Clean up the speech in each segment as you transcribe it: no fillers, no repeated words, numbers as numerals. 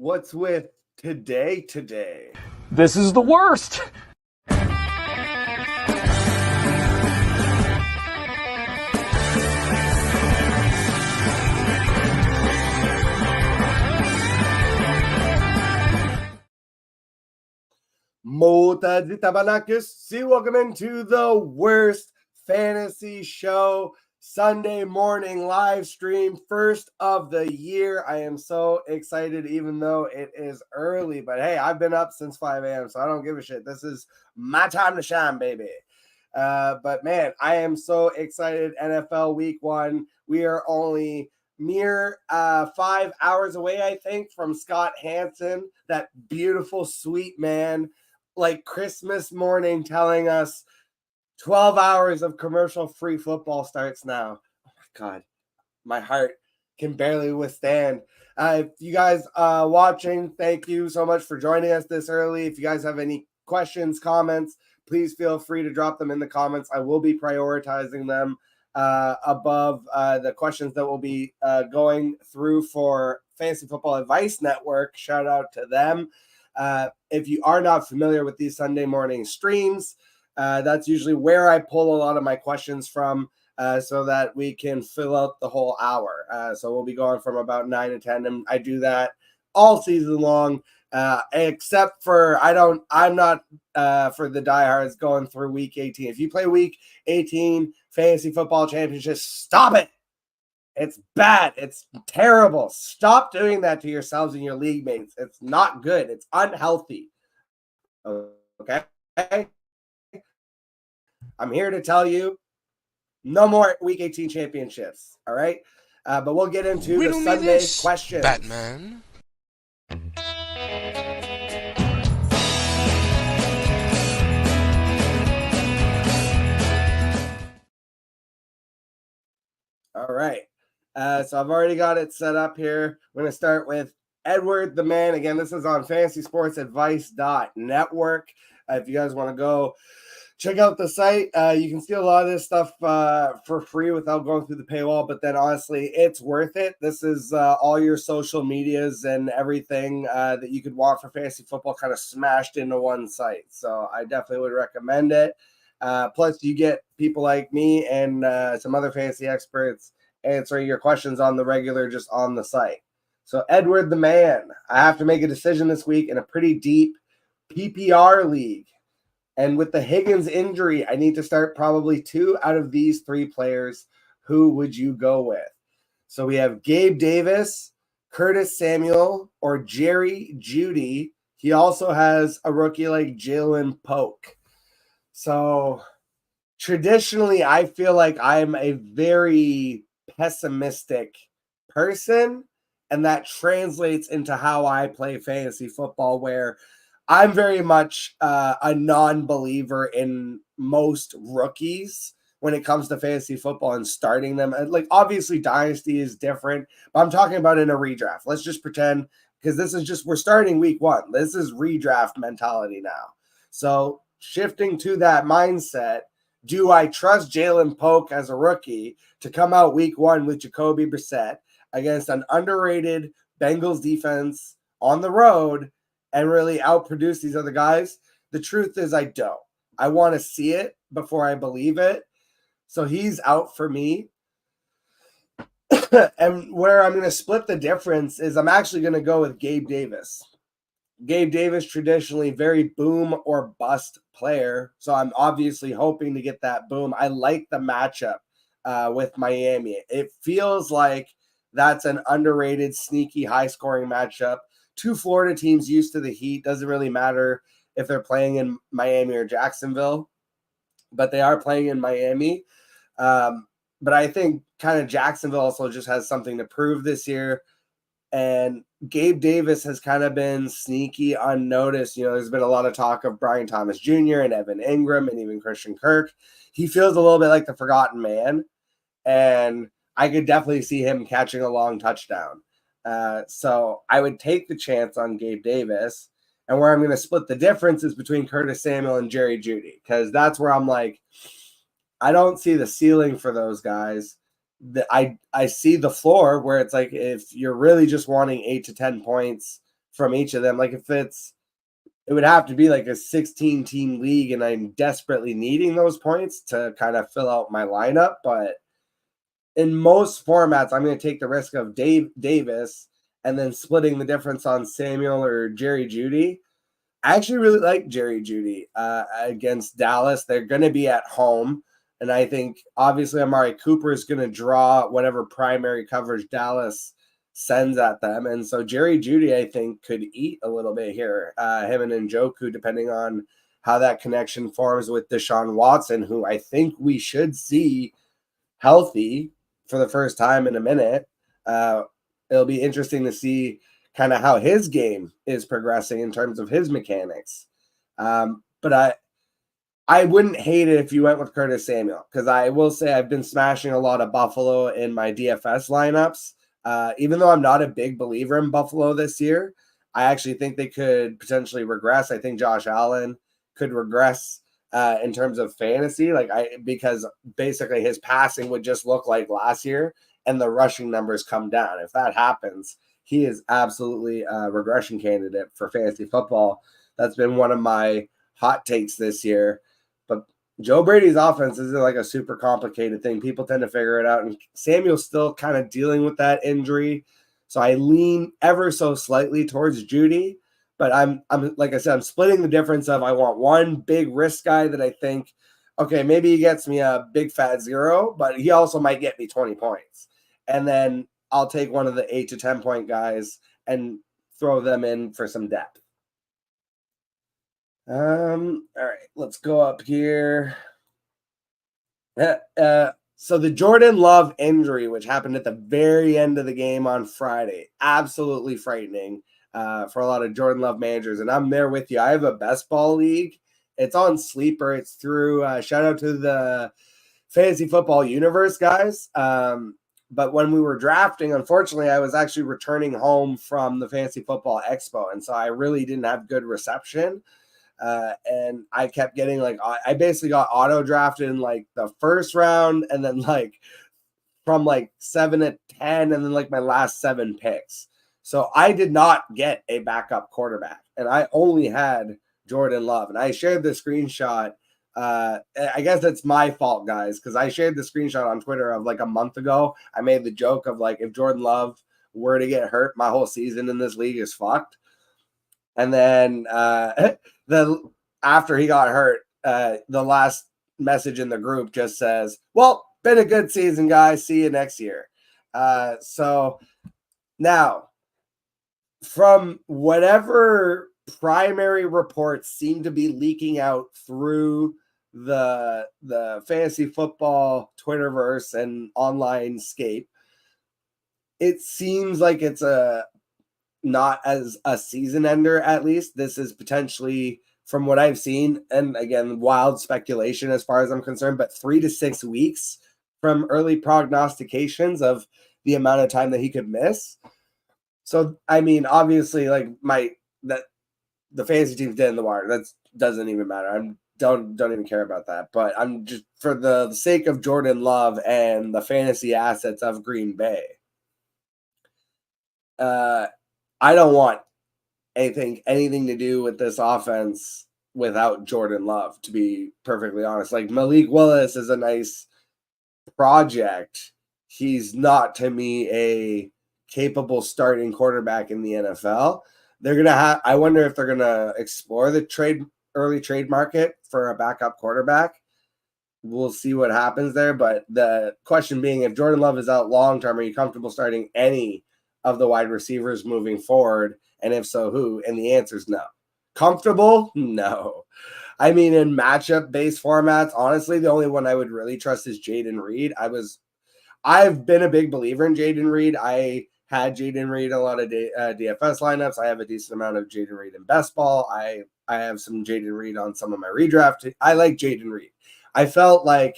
What's with today? This is the worst. Mota Ditabanakis. Welcome into the worst fantasy show Sunday morning live stream, first of the year. I am so excited, even though it is early. But hey, I've been up since 5 a.m., so I don't give a shit. This is my time to shine, baby. But man, I am so excited. NFL Week 1. We are only mere 5 hours away, I think, from Scott Hansen, that beautiful, sweet man, like Christmas morning, telling us 12 hours of commercial-free football starts now. Oh my God, my heart can barely withstand. If you guys watching, thank you so much for joining us this early. If you guys have any questions, comments, please feel free to drop them in the comments. I will be prioritizing them above the questions that will be going through for Fantasy Football Advice Network. Shout out to them. If you are not familiar with these Sunday morning streams, that's usually where I pull a lot of my questions from, so that we can fill out the whole hour. So we'll be going from about 9 to 10, and I do that all season long, except for I'm not for the diehards going through week 18. If you play week 18 fantasy football championship, stop it. It's bad. It's terrible. Stop doing that to yourselves and your league mates. It's not good. It's unhealthy. Okay? I'm here to tell you, no more Week 18 championships. All right? But we'll get into the Sunday questions. Batman. All right. So I've already got it set up here. We're going to start with Edward the Man. Again, this is on fantasysportsadvice.network. If you guys want to go check out the site, you can see a lot of this stuff for free without going through the paywall. But then honestly, it's worth it. This is all your social medias and everything that you could want for fantasy football kind of smashed into one site. So I definitely would recommend it. Plus, you get people like me and some other fantasy experts answering your questions on the regular, just on the site. So Edward the Man, I have to make a decision this week in a pretty deep PPR league. And with the Higgins injury, I need to start probably 2 out of these 3 players. Who would you go with? So we have Gabe Davis, Curtis Samuel, or Jerry Jeudy. He also has a rookie like Jalen Polk. So traditionally, I feel like I'm a very pessimistic person, and that translates into how I play fantasy football, where I'm very much a non-believer in most rookies when it comes to fantasy football and starting them. Like, obviously, Dynasty is different, but I'm talking about in a redraft. Let's just pretend, because this is just, we're starting week 1. This is redraft mentality now. So shifting to that mindset, do I trust Jalen Polk as a rookie to come out week 1 with Jacoby Brissett against an underrated Bengals defense on the road and really outproduce these other guys? The truth is I don't. I want to see it before I believe it. So he's out for me. And where I'm going to split the difference is I'm actually going to go with Gabe Davis. Gabe Davis, traditionally very boom or bust player. So I'm obviously hoping to get that boom. I like the matchup with Miami. It feels like that's an underrated, sneaky, high-scoring matchup. 2 Florida teams used to the heat. Doesn't really matter if they're playing in Miami or Jacksonville, but they are playing in Miami. But I think kind of Jacksonville also just has something to prove this year. And Gabe Davis has kind of been sneaky unnoticed. You know, there's been a lot of talk of Brian Thomas Jr. and Evan Ingram and even Christian Kirk. He feels a little bit like the forgotten man. And I could definitely see him catching a long touchdown. So I would take the chance on Gabe Davis. And where I'm going to split the difference is between Curtis Samuel and Jerry Jeudy, because that's where I'm like, I don't see the ceiling for those guys. I see the floor where it's like, if you're really just wanting 8 to 10 points from each of them. Like if it would have to be like a 16-team league, and I'm desperately needing those points to kind of fill out my lineup. But in most formats, I'm going to take the risk of Davis and then splitting the difference on Samuel or Jerry Jeudy. I actually really like Jerry Jeudy against Dallas. They're going to be at home. And I think obviously Amari Cooper is going to draw whatever primary coverage Dallas sends at them. And so Jerry Jeudy, I think, could eat a little bit here. Him and Njoku, depending on how that connection forms with Deshaun Watson, who I think we should see healthy for the first time in a minute. It'll be interesting to see kind of how his game is progressing in terms of his mechanics. But I wouldn't hate it if you went with Curtis Samuel, because I will say I've been smashing a lot of Buffalo in my DFS lineups. Even though I'm not a big believer in Buffalo this year, I actually think they could potentially regress. I think Josh Allen could regress in terms of fantasy, because basically his passing would just look like last year and the rushing numbers come down. If that happens, he is absolutely a regression candidate for fantasy football. That's been one of my hot takes this year. But Joe Brady's offense isn't like a super complicated thing. People tend to figure it out. And Samuel's still kind of dealing with that injury. So I lean ever so slightly towards Jeudy. But I'm like I said, I'm splitting the difference of I want one big risk guy that I think, okay, maybe he gets me a big fat 0, but he also might get me 20 points. And then I'll take one of the 8 to 10 point guys and throw them in for some depth. All right, let's go up here. So the Jordan Love injury, which happened at the very end of the game on Friday, absolutely frightening for a lot of Jordan Love managers. And I'm there with you. I have a best ball league. It's on Sleeper. It's through shout out to the Fantasy Football Universe guys. But when we were drafting, unfortunately, I was actually returning home from the Fantasy Football Expo. And so I really didn't have good reception. And I kept getting I basically got auto drafted in the first round, and then from 7 to 10, and then my last 7 picks. So I did not get a backup quarterback, and I only had Jordan Love. And I shared the screenshot. I guess it's my fault, guys, because I shared the screenshot on Twitter of a month ago. I made the joke of if Jordan Love were to get hurt, my whole season in this league is fucked. And then after he got hurt, the last message in the group just says, well, been a good season, guys. See you next year. So now, from whatever primary reports seem to be leaking out through the fantasy football Twitterverse and online scape, it seems like it's not as a season ender. At least this is potentially, from what I've seen, and again, wild speculation as far as I'm concerned, but 3 to 6 weeks from early prognostications of the amount of time that he could miss. So, I mean, obviously, the fantasy team's dead in the water. That doesn't even matter. I don't even care about that. But I'm just, for the sake of Jordan Love and the fantasy assets of Green Bay, I don't want anything to do with this offense without Jordan Love, to be perfectly honest. Malik Willis is a nice project. He's not, to me, a capable starting quarterback in the NFL. They're going to have, I wonder if they're going to explore the early trade market for a backup quarterback. We'll see what happens there. But the question being, if Jordan Love is out long-term, are you comfortable starting any of the wide receivers moving forward? And if so, who? And the answer is no. Comfortable? No. I mean, in matchup-based formats, honestly, the only one I would really trust is Jaden Reed. I've been a big believer in Jaden Reed. I had Jaden Reed a lot of DFS lineups. I have a decent amount of Jaden Reed in best ball. I have some Jaden Reed on some of my redraft. I like Jaden Reed. I felt like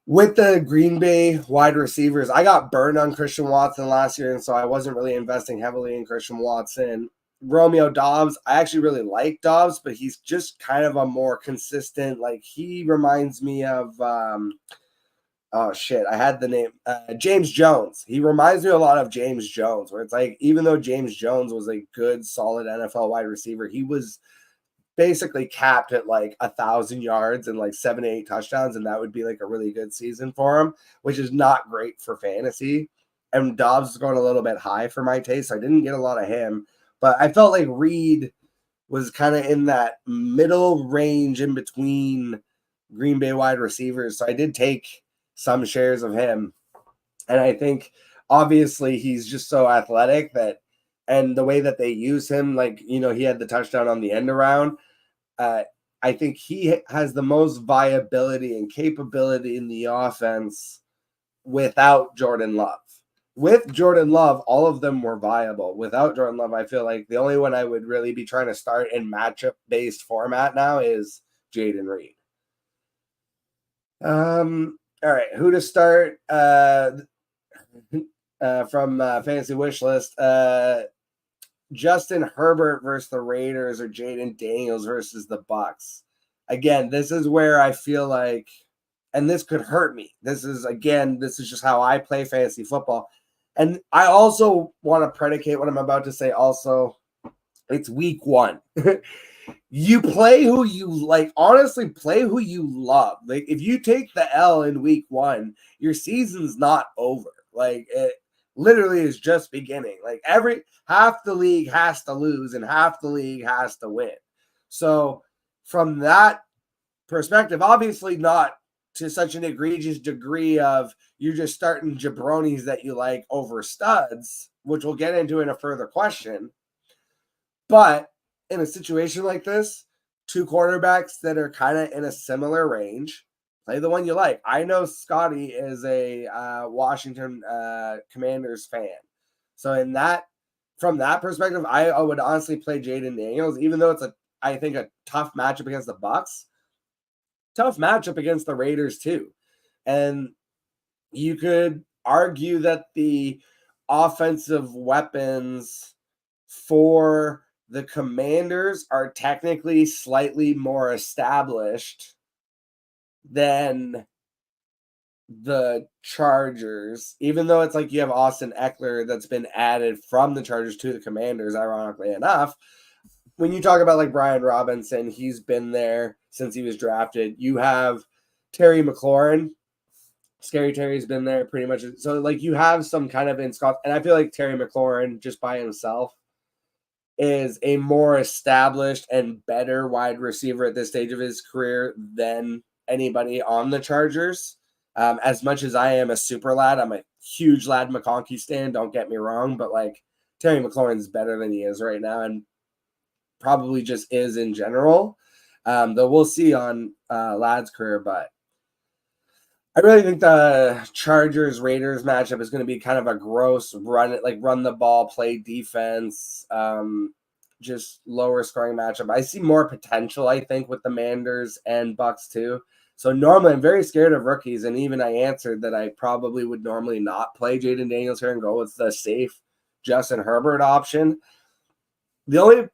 with the Green Bay wide receivers, I got burned on Christian Watson last year, and so I wasn't really investing heavily in Christian Watson. Romeo Doubs, I actually really like Doubs, but he's just kind of a more consistent, he reminds me of Oh shit, I had the name James Jones. He reminds me a lot of James Jones, where it's like even though James Jones was a good, solid NFL wide receiver, he was basically capped at like 1,000 yards and like 7 to 8 touchdowns, and that would be like a really good season for him, which is not great for fantasy. And Dobbs is going a little bit high for my taste. So I didn't get a lot of him, but I felt like Reed was kind of in that middle range in between Green Bay wide receivers. So I did take some shares of him. And I think obviously he's just so athletic that, and the way that they use him, like, you know, he had the touchdown on the end around. I think he has the most viability and capability in the offense without Jordan Love. With Jordan Love, all of them were viable. Without Jordan Love, I feel like the only one I would really be trying to start in matchup-based format now is Jaden Reed. All right, who to start? From Fantasy Wish List, Justin Herbert versus the Raiders or Jaden Daniels versus the Bucks. Again, this is where I feel like, and this could hurt me. This is just how I play fantasy football. And I also want to predicate what I'm about to say. Also, it's week 1. You play who you like. Honestly, play who you love. Like if you take the L in week 1, your season's not over. Like it literally is just beginning. Like half the league has to lose and half the league has to win. So from that perspective, obviously not to such an egregious degree of you're just starting jabronis that you like over studs, which we'll get into in a further question. But in a situation like this, 2 quarterbacks that are kind of in a similar range, play the one you like. I know Scotty is a Washington Commanders fan. So from that perspective, I would honestly play Jaden Daniels, even though it's I think a tough matchup against the Bucks. Tough matchup against the Raiders too. And you could argue that the offensive weapons for the Commanders are technically slightly more established than the Chargers, even though it's like you have Austin Eckler that's been added from the Chargers to the Commanders, ironically enough. When you talk about like Brian Robinson, he's been there since he was drafted. You have Terry McLaurin. Scary Terry's been there pretty much. So like you have some kind of in Scott, and I feel like Terry McLaurin just by himself is a more established and better wide receiver at this stage of his career than anybody on the Chargers. As much as I am a super lad, I'm a huge Lad McConkey stan, don't get me wrong, but like Terry McLaurin's better than he is right now and probably just is in general. Though we'll see on Lad's career, but I really think the Chargers-Raiders matchup is going to be kind of a gross run the ball, play defense, just lower scoring matchup. I see more potential, I think, with the Manders and Bucks too. So normally I'm very scared of rookies, and even I answered that I probably would normally not play Jaden Daniels here and go with the safe Justin Herbert option. The only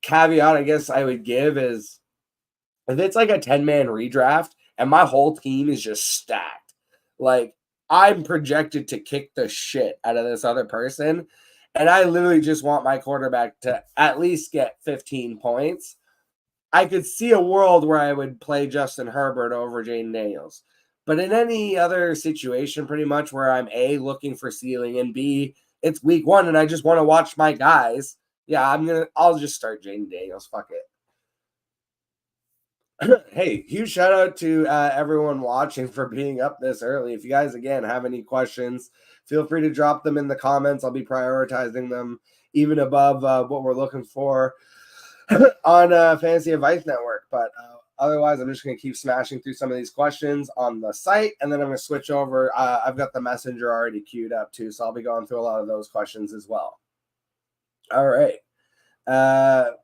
caveat I guess I would give is if it's like a 10-man redraft and my whole team is just stacked, like I'm projected to kick the shit out of this other person, and I literally just want my quarterback to at least get 15 points, I could see a world where I would play Justin Herbert over Jaden Daniels. But in any other situation, pretty much where I'm A, looking for ceiling, and B, it's week 1 and I just want to watch my guys, yeah, I'll just start Jaden Daniels. Fuck it. Hey, huge shout out to everyone watching for being up this early. If you guys, again, have any questions, feel free to drop them in the comments. I'll be prioritizing them even above what we're looking for on Fantasy Advice Network. But otherwise, I'm just going to keep smashing through some of these questions on the site, and then I'm going to switch over. I've got the messenger already queued up too, so I'll be going through a lot of those questions as well. All right. I'm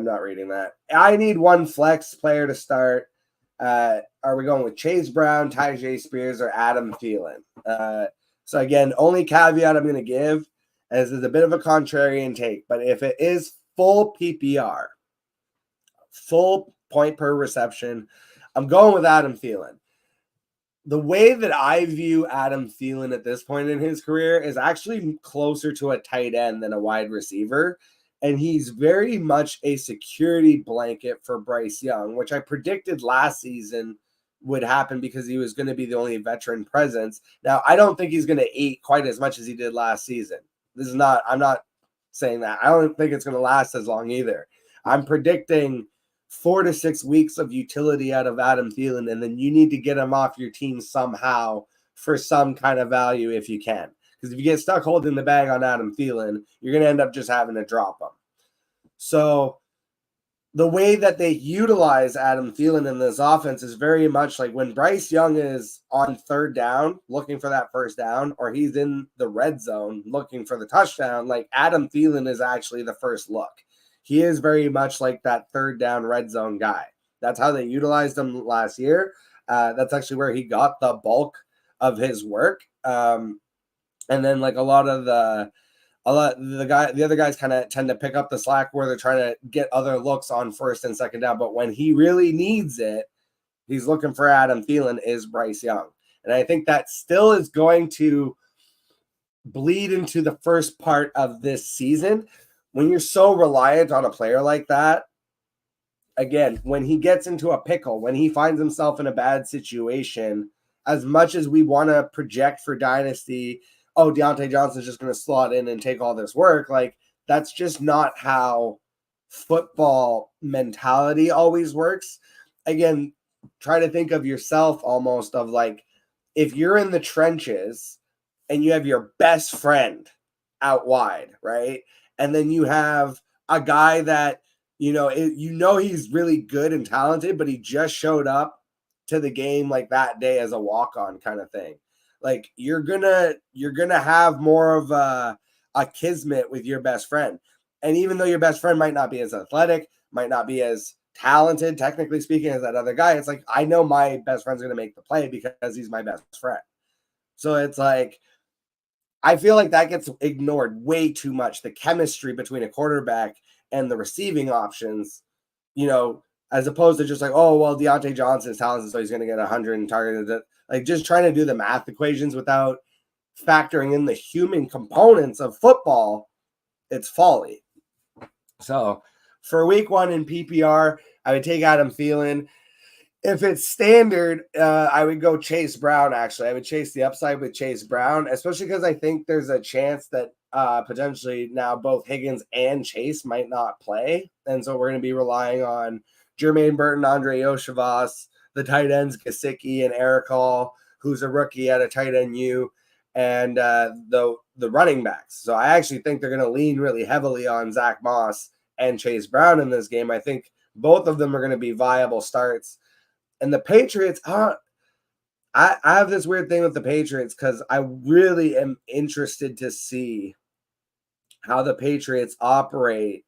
not reading that. I need one flex player to start. Are we going with Chase Brown, Tyjae Spears, or Adam Thielen? So again, only caveat I'm going to give is a bit of a contrarian take, but if it is full PPR, full point per reception, I'm going with Adam Thielen. the way that I view Adam Thielen at this point in his career is actually closer to a tight end than a wide receiver. And he's very much a security blanket for Bryce Young, which I predicted last season would happen because he was going to be the only veteran presence. Now, I don't think he's going to eat quite as much as he did last season. I'm not saying that. I don't think it's going to last as long either. I'm predicting 4 to 6 weeks of utility out of Adam Thielen, and then you need to get him off your team somehow for some kind of value if you can. Because if you get stuck holding the bag on Adam Thielen, you're going to end up just having to drop him. So the way that they utilize Adam Thielen in this offense is very much like when Bryce Young is on third down looking for that first down, or he's in the red zone looking for the touchdown, like Adam Thielen is actually the first look. He is very much like that third down red zone guy. That's how they utilized him last year. That's actually where he got the bulk of his work. And then like the other guys kind of tend to pick up the slack where they're trying to get other looks on first and second down. But when he really needs it, he's looking for Adam Thielen is Bryce Young. And I think that still is going to bleed into the first part of this season. When you're so reliant on a player like that, again, when he gets into a pickle, when he finds himself in a bad situation, as much as we want to project for Dynasty, oh, Deontay Johnson's just going to slot in and take all this work, like that's just not how football mentality always works. Again, try to think of yourself almost of like, if you're in the trenches and you have your best friend out wide, right? And then you have a guy that, he's really good and talented, but he just showed up to the game like that day as a walk-on kind of thing. Like you're gonna have more of a kismet with your best friend. And even though your best friend might not be as athletic, might not be as talented, technically speaking, as that other guy, it's like, I know my best friend's going to make the play because he's my best friend. So it's like, I feel like that gets ignored way too much. The chemistry between a quarterback and the receiving options, as opposed to just like, oh, well, Deontay Johnson is talented, so he's going to get 100 and targeted. Like just trying to do the math equations without factoring in the human components of football, it's folly. So for week 1 in PPR, I would take Adam Thielen. If it's standard, I would go Chase Brown, actually. I would chase the upside with Chase Brown, especially because I think there's a chance that potentially now both Higgins and Chase might not play. And so we're going to be relying on Jermaine Burton, Andre Yoshivas, the tight ends, Gesicki and Eric Hall, who's a rookie at a tight end U, and the running backs. So I actually think they're going to lean really heavily on Zach Moss and Chase Brown in this game. I think both of them are going to be viable starts. And the Patriots, I have this weird thing with the Patriots because I really am interested to see how the Patriots operate,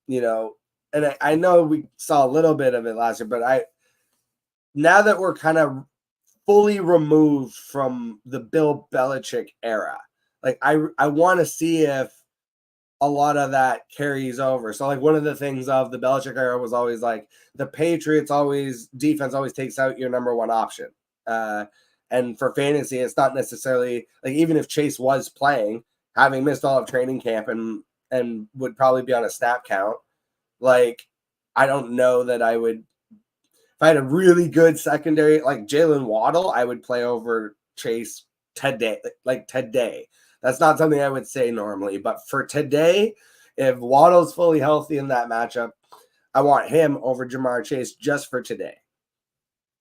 and I know we saw a little bit of it last year, but now that we're kind of fully removed from the Bill Belichick era, like I want to see if a lot of that carries over. So like one of the things of the Belichick era was always like the Patriots defense always takes out your number one option. And for fantasy, it's not necessarily like, even if Chase was playing, having missed all of training camp and would probably be on a snap count, like I don't know that I would, if I had a really good secondary like Jalen Waddle, I would play over Chase today. That's not something I would say normally, but for today, if Waddle's fully healthy in that matchup, I want him over Jamar Chase just for today.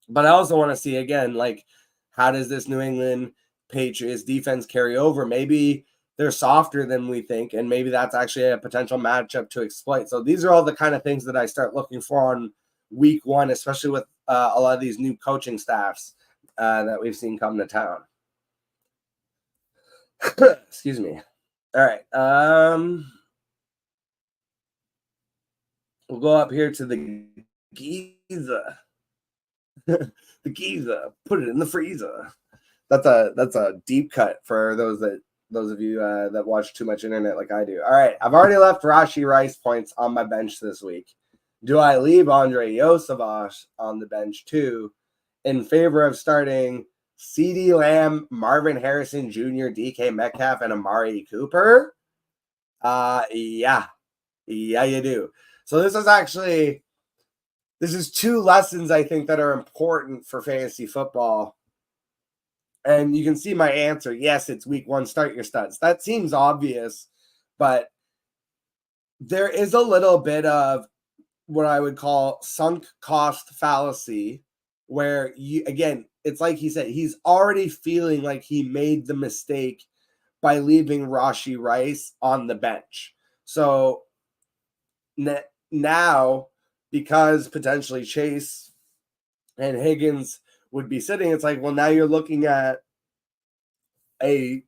But I also want to see, again, like, how does this New England Patriots defense carry over? Maybe they're softer than we think, and maybe that's actually a potential matchup to exploit. So these are all the kind of things that I start looking for on week 1, especially with a lot of these new coaching staffs that we've seen come to town. Excuse me. All right. We'll go up here to the Giza. The Giza. Put it in the freezer. That's a deep cut for those of you that watch too much internet like I do. All right. I've already left Rashee Rice points on my bench this week. Do I leave Andre Yosevich on the bench too in favor of starting CeeDee Lamb, Marvin Harrison Jr., DK Metcalf, and Amari Cooper? Yeah, you do. So this is two lessons I think that are important for fantasy football. And you can see my answer. Yes, it's week 1. Start your studs. That seems obvious, but there is a little bit of what I would call sunk cost fallacy, where it's like he said, he's already feeling like he made the mistake by leaving Rashee Rice on the bench. So now, because potentially Chase and Higgins would be sitting, it's like, well, now you're looking at a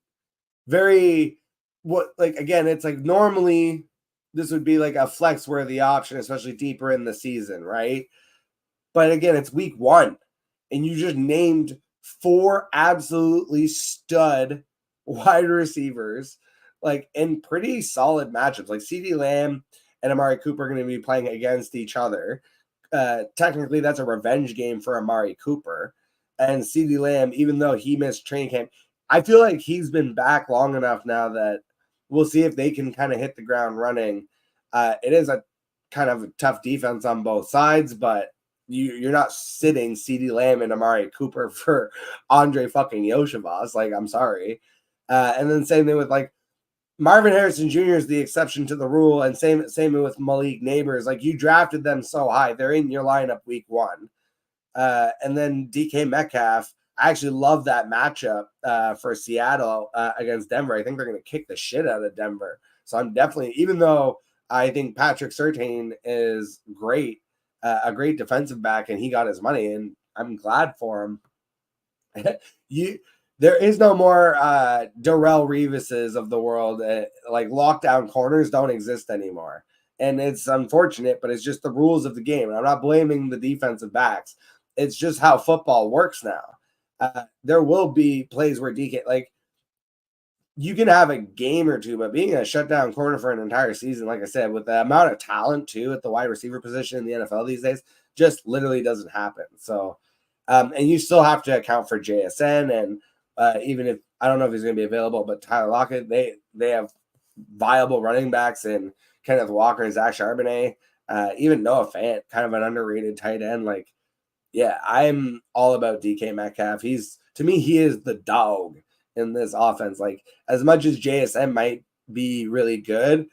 very it's like normally this would be like a flex worthy option, especially deeper in the season, right? But again, it's week 1 and you just named 4 absolutely stud wide receivers, like in pretty solid matchups. Like CeeDee Lamb and Amari Cooper are going to be playing against each other. Technically, that's a revenge game for Amari Cooper. And CeeDee Lamb, even though he missed training camp, I feel like he's been back long enough now that we'll see if they can kind of hit the ground running. It is a kind of a tough defense on both sides, but you're not sitting CeeDee Lamb and Amari Cooper for Andre fucking Yoshivas. Like, I'm sorry. And then same thing with like Marvin Harrison Jr. is the exception to the rule, and same with Malik Neighbors. Like, you drafted them so high, they're in your lineup week 1. And then DK Metcalf, I actually love that matchup for Seattle against Denver. I think they're going to kick the shit out of Denver. So I'm definitely, even though I think Patrick Surtain is great, a great defensive back, and he got his money, and I'm glad for him. There is no more Darrelle Revises of the world. Like, lockdown corners don't exist anymore. And it's unfortunate, but it's just the rules of the game. And I'm not blaming the defensive backs. It's just how football works now. There will be plays where DK, like, you can have a game or two, but being a shutdown corner for an entire season, like I said, with the amount of talent too at the wide receiver position in the NFL these days, just literally doesn't happen. So, and you still have to account for JSN, and even if I don't know if he's going to be available, but Tyler Lockett, they have viable running backs in Kenneth Walker and Zach Charbonnet, even Noah Fant, kind of an underrated tight end. Like, yeah, I'm all about DK Metcalf. To me, he is the dog in this offense. Like, as much as JSN might be really good,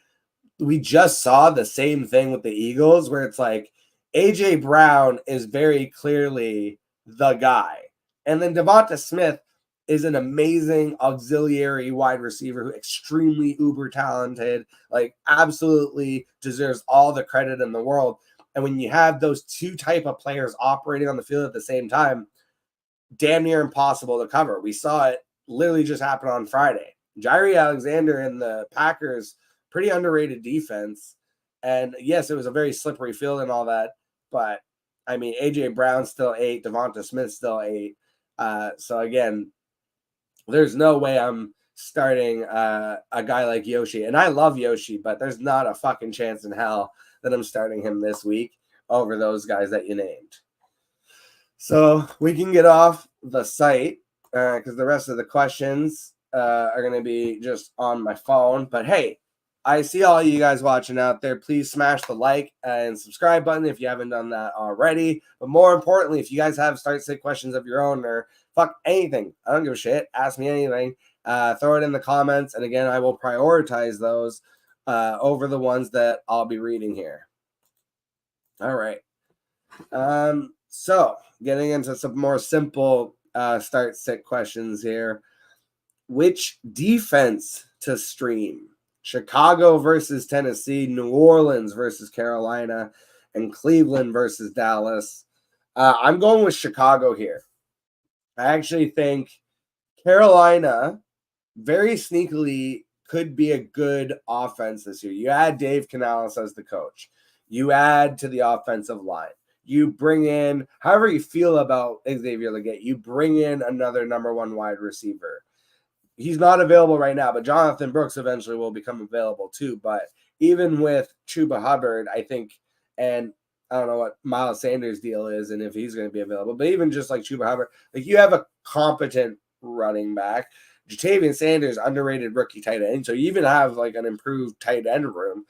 we just saw the same thing with the Eagles, where it's like AJ Brown is very clearly the guy. And then Devonta Smith is an amazing auxiliary wide receiver who extremely uber talented, like absolutely deserves all the credit in the world. And when you have those two type of players operating on the field at the same time, damn near impossible to cover. We saw it literally just happen on Friday. Jaire Alexander and the Packers, pretty underrated defense. And yes, it was a very slippery field and all that. But, I mean, A.J. Brown still 8. Devonta Smith still 8. So, again, there's no way I'm starting a guy like Yoshi. And I love Yoshi, but there's not a fucking chance in hell that I'm starting him this week over those guys that you named. So we can get off the site because the rest of the questions are going to be just on my phone. But hey, I see all you guys watching out there. Please smash the like and subscribe button if you haven't done that already. But more importantly, if you guys have start sit questions of your own or fuck anything, I don't give a shit. Ask me anything. Throw it in the comments. And again, I will prioritize those over the ones that I'll be reading here. All right. So getting into some more simple start sit questions here. Which defense to stream? Chicago versus Tennessee, New Orleans versus Carolina, and Cleveland versus Dallas. I'm going with Chicago here. I actually think Carolina very sneakily could be a good offense this year. You add Dave Canales as the coach. You add to the offensive line. You bring in, however you feel about Xavier Legette, you bring in another number one wide receiver. He's not available right now, but Jonathan Brooks eventually will become available too. But even with Chuba Hubbard, I think, and I don't know what Miles Sanders' deal is and if he's going to be available, but even just like Chuba Hubbard, like you have a competent running back. Jatavian Sanders, underrated rookie tight end. So you even have like an improved tight end room.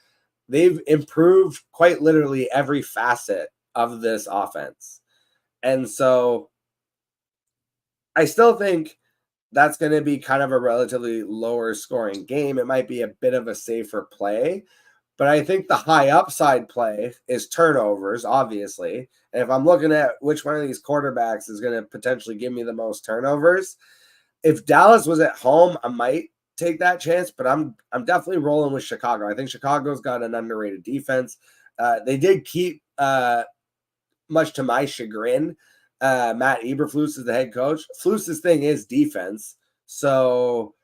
They've improved quite literally every facet of this offense. And so I still think that's going to be kind of a relatively lower scoring game. It might be a bit of a safer play, but I think the high upside play is turnovers, obviously. And if I'm looking at which one of these quarterbacks is going to potentially give me the most turnovers, if Dallas was at home, I might take that chance, but I'm definitely rolling with Chicago. I think Chicago's got an underrated defense. They did keep, much to my chagrin, Matt Eberflus is the head coach. Flus's thing is defense. So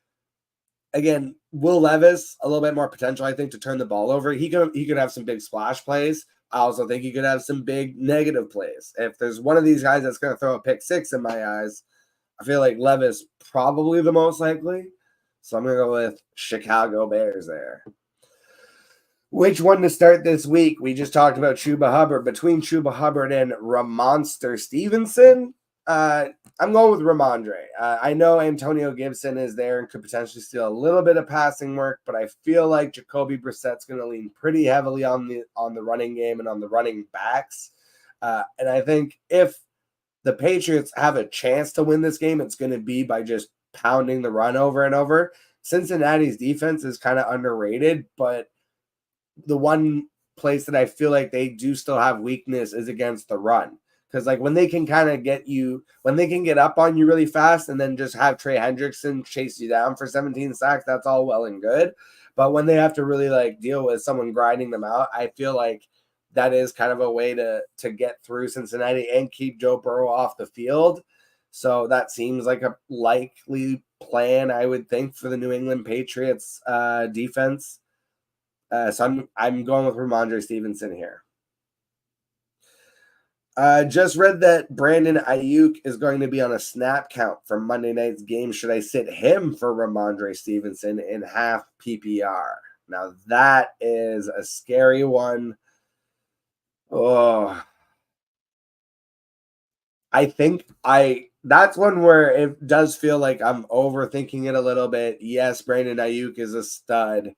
again, Will Levis, a little bit more potential, I think, to turn the ball over. He could have some big splash plays. I also think he could have some big negative plays. If there's one of these guys that's going to throw a pick six in my eyes, I feel like Levis probably the most likely. So I'm going to go with Chicago Bears there. Which one to start this week? We just talked about Chuba Hubbard. Between Chuba Hubbard and Ramonster Stevenson, I'm going with Ramondre. I know Antonio Gibson is there and could potentially steal a little bit of passing work, but I feel like Jacoby Brissett's going to lean pretty heavily on the running game and on the running backs. And I think if the Patriots have a chance to win this game, it's going to be by just pounding the run over and over. Cincinnati's defense is kind of underrated, but the one place that I feel like they do still have weakness is against the run. Because like when they can kind of when they can get up on you really fast and then just have Trey Hendrickson chase you down for 17 sacks, that's all well and good. But when they have to really like deal with someone grinding them out, I feel like that is kind of a way to get through Cincinnati and keep Joe Burrow off the field. So that seems like a likely plan, I would think, for the New England Patriots defense. So I'm going with Ramondre Stevenson here. Just read that Brandon Ayuk is going to be on a snap count for Monday night's game. Should I sit him for Ramondre Stevenson in half PPR? Now that is a scary one. Oh, I think that's one where it does feel like I'm overthinking it a little bit. Yes, Brandon Ayuk is a stud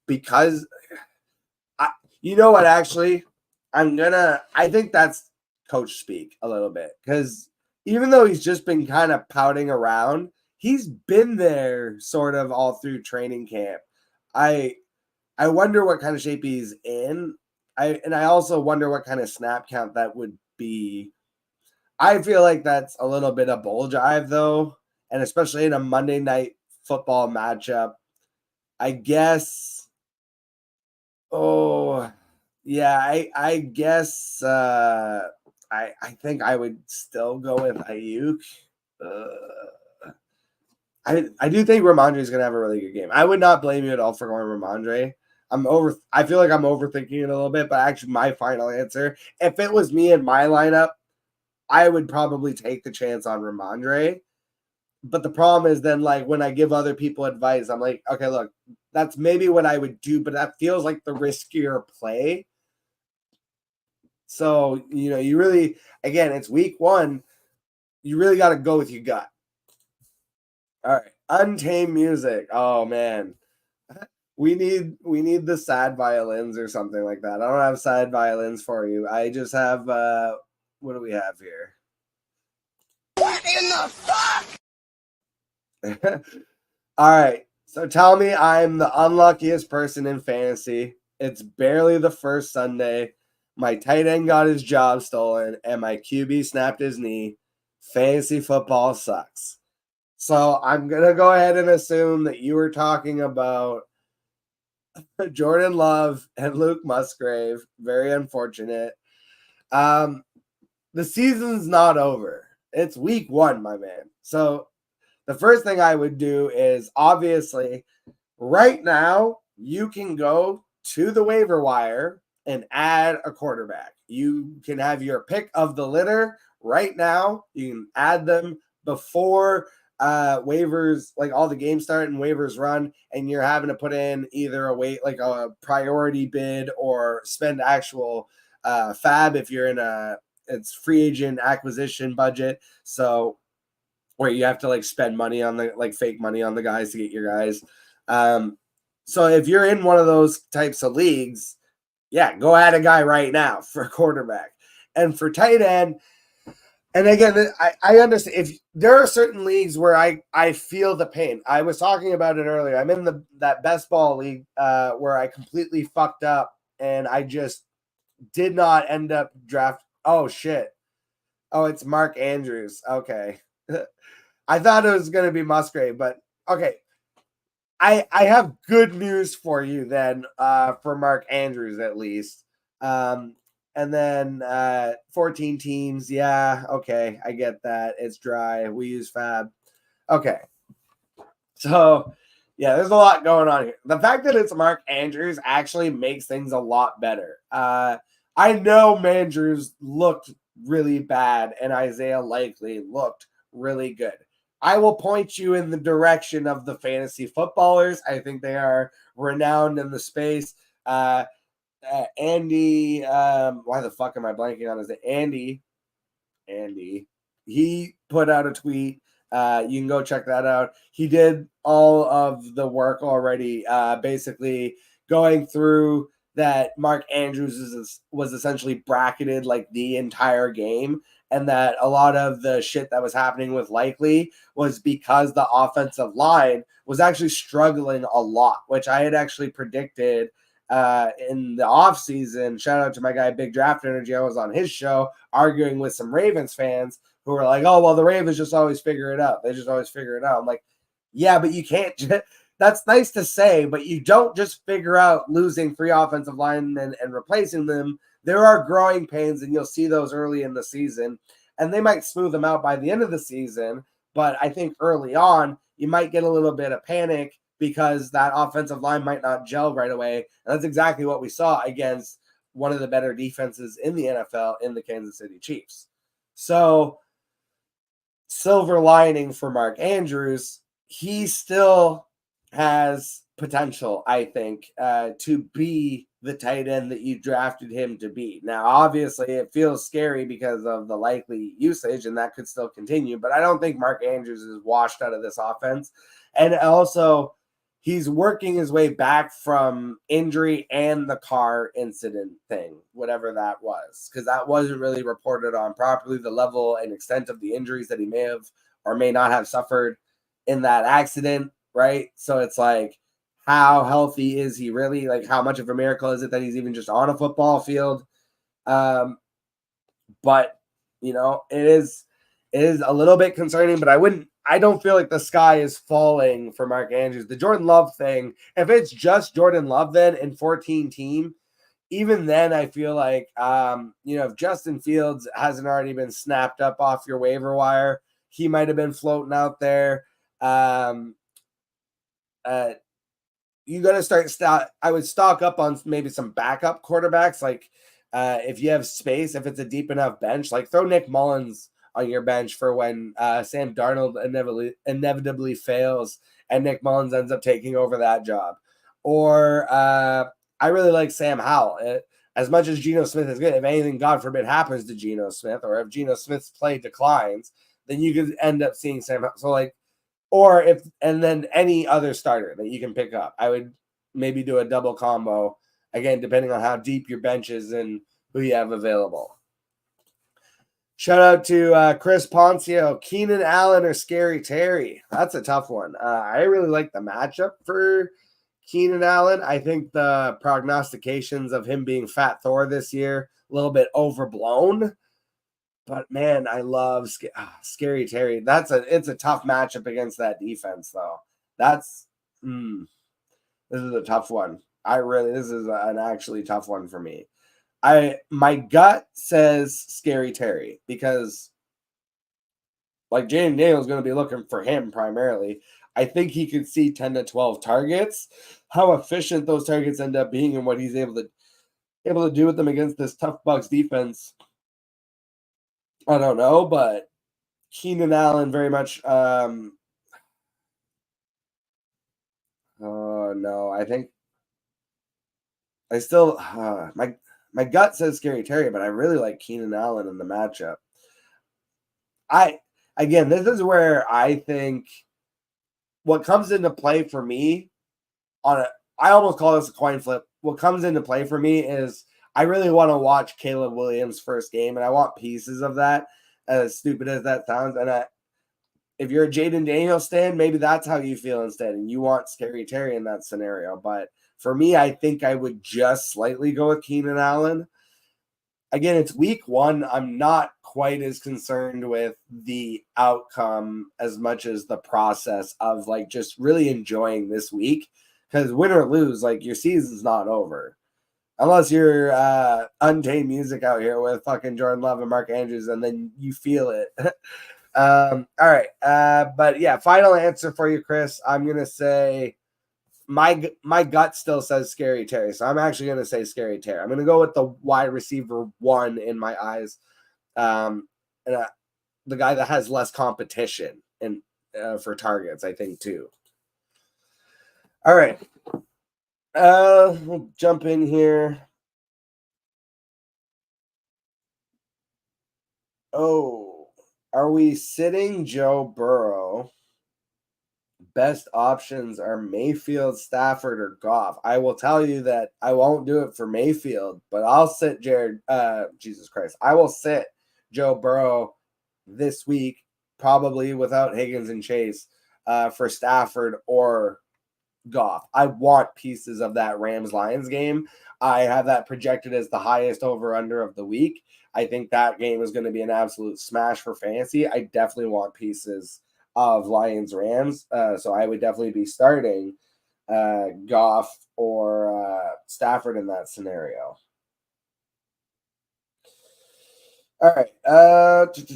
because you know what, actually, I think that's coach speak a little bit because even though he's just been kind of pouting around, he's been there sort of all through training camp. I wonder what kind of shape he's in. I also wonder what kind of snap count that would be. I feel like that's a little bit of bull jive though, and especially in a Monday night football matchup. I guess. Oh, yeah, I guess I think I would still go with Ayuk. I do think Ramondre is gonna have a really good game. I would not blame you at all for going Ramondre. I feel like I'm overthinking it a little bit, but actually my final answer, if it was me in my lineup, I would probably take the chance on Ramondre. But the problem is then like when I give other people advice, I'm like, okay, look, that's maybe what I would do, but that feels like the riskier play. So, you really, again, it's week one. You really got to go with your gut. All right. Untamed music. Oh, man. We need the sad violins or something like that. I don't have sad violins for you. I just have, what do we have here? What in the fuck? All right. So tell me I'm the unluckiest person in fantasy. It's barely the first Sunday. My tight end got his job stolen, and my QB snapped his knee. Fantasy football sucks. So I'm going to go ahead and assume that you were talking about Jordan Love and Luke Musgrave. Very unfortunate. The season's not over. It's week one, my man. So the first thing I would do is obviously right now you can go to the waiver wire and add a quarterback. You can have your pick of the litter right now. You can add them before waivers, like all the games start and waivers run, and you're having to put in either a priority bid or spend actual Fab if you're in it's free agent acquisition budget. So where you have to like spend money on the like fake money on the guys to get your guys. So if you're in one of those types of leagues, yeah, go at a guy right now for a quarterback. And for tight end, and again, I understand if there are certain leagues where I feel the pain. I was talking about it earlier. I'm in that best ball league where I completely fucked up and I just did not end up draft. Oh shit. Oh, it's Mark Andrews. Okay. I thought it was going to be Musgrave, but okay. I have good news for you then for Mark Andrews at least. And then 14 teams. Yeah, okay. I get that. It's dry. We use Fab. Okay. So, yeah, there's a lot going on here. The fact that it's Mark Andrews actually makes things a lot better. I know Mandrews looked really bad and Isaiah Likely looked really good. I will point you in the direction of the fantasy footballers. I think they are renowned in the space. Andy, why the fuck am I blanking on his name? Andy. He put out a tweet. You can go check that out. He did all of the work already, basically going through that Mark Andrews was essentially bracketed like the entire game, and that a lot of the shit that was happening with Likely was because the offensive line was actually struggling a lot, which I had actually predicted in the offseason. Shout out to my guy, Big Draft Energy. I was on his show arguing with some Ravens fans who were like, oh, well, the Ravens just always figure it out. They just always figure it out. I'm like, yeah, but you can't. That's nice to say, but you don't just figure out losing 3 offensive linemen and replacing them. There are growing pains, and you'll see those early in the season, and they might smooth them out by the end of the season. But I think early on, you might get a little bit of panic because that offensive line might not gel right away. And that's exactly what we saw against one of the better defenses in the NFL in the Kansas City Chiefs. So, silver lining for Mark Andrews, he still has potential, I think, to be the tight end that you drafted him to be. Now, obviously, it feels scary because of the likely usage, and that could still continue, but I don't think Mark Andrews is washed out of this offense. And also, he's working his way back from injury and the car incident thing, whatever that was, because that wasn't really reported on properly, the level and extent of the injuries that he may have or may not have suffered in that accident, right? So it's like, how healthy is he really? Like, how much of a miracle is it that he's even just on a football field? But it is a little bit concerning, but I don't feel like the sky is falling for Mark Andrews. The Jordan Love thing, if it's just Jordan Love then in 14 team, even then I feel like if Justin Fields hasn't already been snapped up off your waiver wire, he might have been floating out there. You got to I would stock up on maybe some backup quarterbacks. Like if you have space, if it's a deep enough bench, like throw Nick Mullins on your bench for when Sam Darnold inevitably fails and Nick Mullins ends up taking over that job. Or I really like Sam Howell. As much as Geno Smith is good, if anything, God forbid, happens to Geno Smith, or if Geno Smith's play declines, then you could end up seeing Sam Howell. So like, and then any other starter that you can pick up. I would maybe do a double combo, again, depending on how deep your bench is and who you have available. Shout out to Chris Poncio, Keenan Allen or Scary Terry. That's a tough one. I really like the matchup for Keenan Allen. I think the prognostications of him being Fat Thor this year, a little bit overblown. But man, I love Scary Terry. It's a tough matchup against that defense, though. This is a tough one. This is an actually tough one for me. My gut says Scary Terry because like Jaden Daniels is going to be looking for him primarily. I think he could see 10 to 12 targets. How efficient those targets end up being and what he's able to do with them against this tough Bucs defense, I don't know, but Keenan Allen very much. Oh no, I think I still My gut says Scary Terry, but I really like Keenan Allen in the matchup. Again, this is where I think what comes into play for me I almost call this a coin flip. What comes into play for me is I really want to watch Caleb Williams' first game, and I want pieces of that, as stupid as that sounds. And if you're a Jaden Daniels stan, maybe that's how you feel instead, and you want Scary Terry in that scenario. But for me, I think I would just slightly go with Keenan Allen. Again, it's week 1. I'm not quite as concerned with the outcome as much as the process of like just really enjoying this week, because win or lose, like your season's not over unless you're Untamed Music out here with fucking Jordan Love and Mark Andrews, and then you feel it. All right, but yeah, final answer for you, Chris. I'm gonna say my gut still says Scary Terry, so I'm actually going to say Scary Terry. I'm going to go with the wide receiver 1 in my eyes, and the guy that has less competition and for targets, I think, too. All right, we'll jump in here. Oh, are we sitting Joe Burrow? Best options are Mayfield, Stafford, or Goff. I will tell you that I won't do it for Mayfield, but I'll sit Jesus Christ. I will sit Joe Burrow this week, probably without Higgins and Chase, for Stafford or Goff. I want pieces of that Rams-Lions game. I have that projected as the highest over-under of the week. I think that game is going to be an absolute smash for fantasy. I definitely want pieces of Lions Rams. So I would definitely be starting Goff or Stafford in that scenario. All right.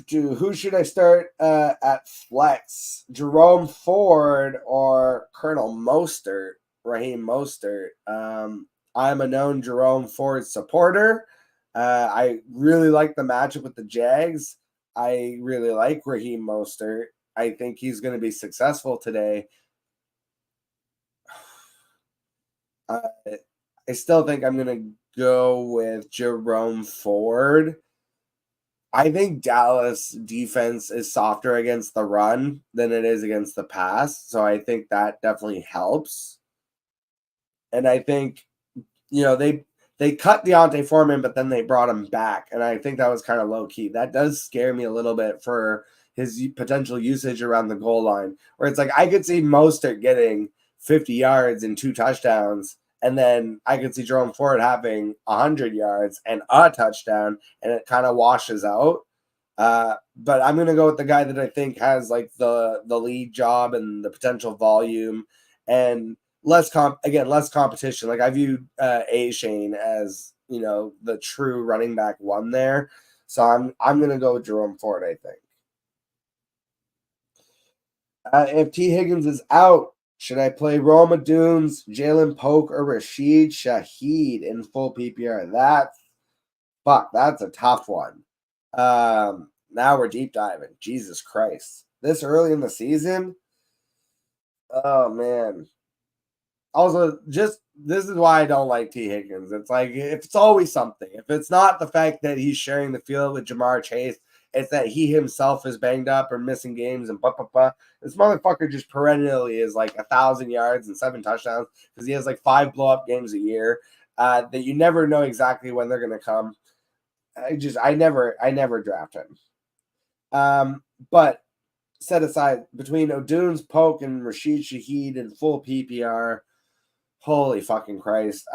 Who should I start at flex? Jerome Ford or Colonel Mostert? Raheem Mostert. I'm a known Jerome Ford supporter. I really like the matchup with the Jags. I really like Raheem Mostert. I think he's going to be successful today. I still think I'm going to go with Jerome Ford. I think Dallas defense is softer against the run than it is against the pass. So I think that definitely helps. And I think, they cut Deontay Foreman, but then they brought him back. And I think that was kind of low key. That does scare me a little bit for his potential usage around the goal line, where it's like I could see Mostert getting 50 yards and 2 touchdowns. And then I could see Jerome Ford having 100 yards and a touchdown, and it kind of washes out. But I'm going to go with the guy that I think has like the lead job and the potential volume and less competition. Like I view A-Shane as, the true running back 1 there. So I'm going to go with Jerome Ford, I think. If T. Higgins is out, should I play Roma Dunes, Jalen Polk, or Rashid Shaheed in full PPR? That's a tough one. Now we're deep diving. Jesus Christ. This early in the season? Oh, man. Also, this is why I don't like T. Higgins. It's like, if it's always something. If it's not the fact that he's sharing the field with Jamar Chase, it's that he himself is banged up or missing games and This motherfucker just perennially is like 1,000 yards and 7 touchdowns because he has like 5 blow-up games a year that you never know exactly when they're going to come. I never draft him. But set aside between O'Dunes, Polk, and Rashid Shaheed in full PPR, holy fucking Christ.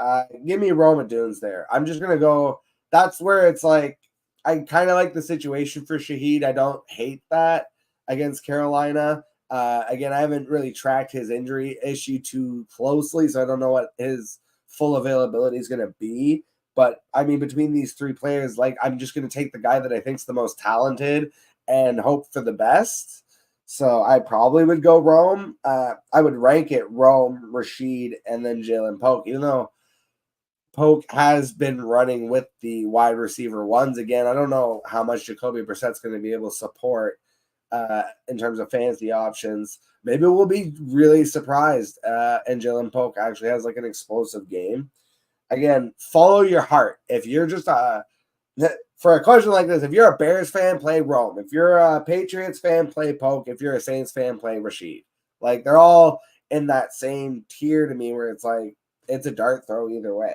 Give me Roma Dunes there. I'm just going to go. That's where it's like, I kind of like the situation for Shaheed. I don't hate that against Carolina. Again, I haven't really tracked his injury issue too closely, so I don't know what his full availability is going to be. But I mean, between these 3 players, like I'm just going to take the guy that I think's the most talented and hope for the best. So I probably would go Rome. I would rank it Rome, Rashid, and then Jalen Polk, even though Polk has been running with the wide receiver 1s again. I don't know how much Jacoby Brissett's going to be able to support in terms of fantasy options. Maybe we'll be really surprised and Jalen Polk actually has like an explosive game. again, follow your heart. If you're just for a question like this, if you're a Bears fan, play Rome. If you're a Patriots fan, play Poke. If you're a Saints fan, play Rashid. Like, they're all in that same tier to me where it's like, it's a dart throw either way.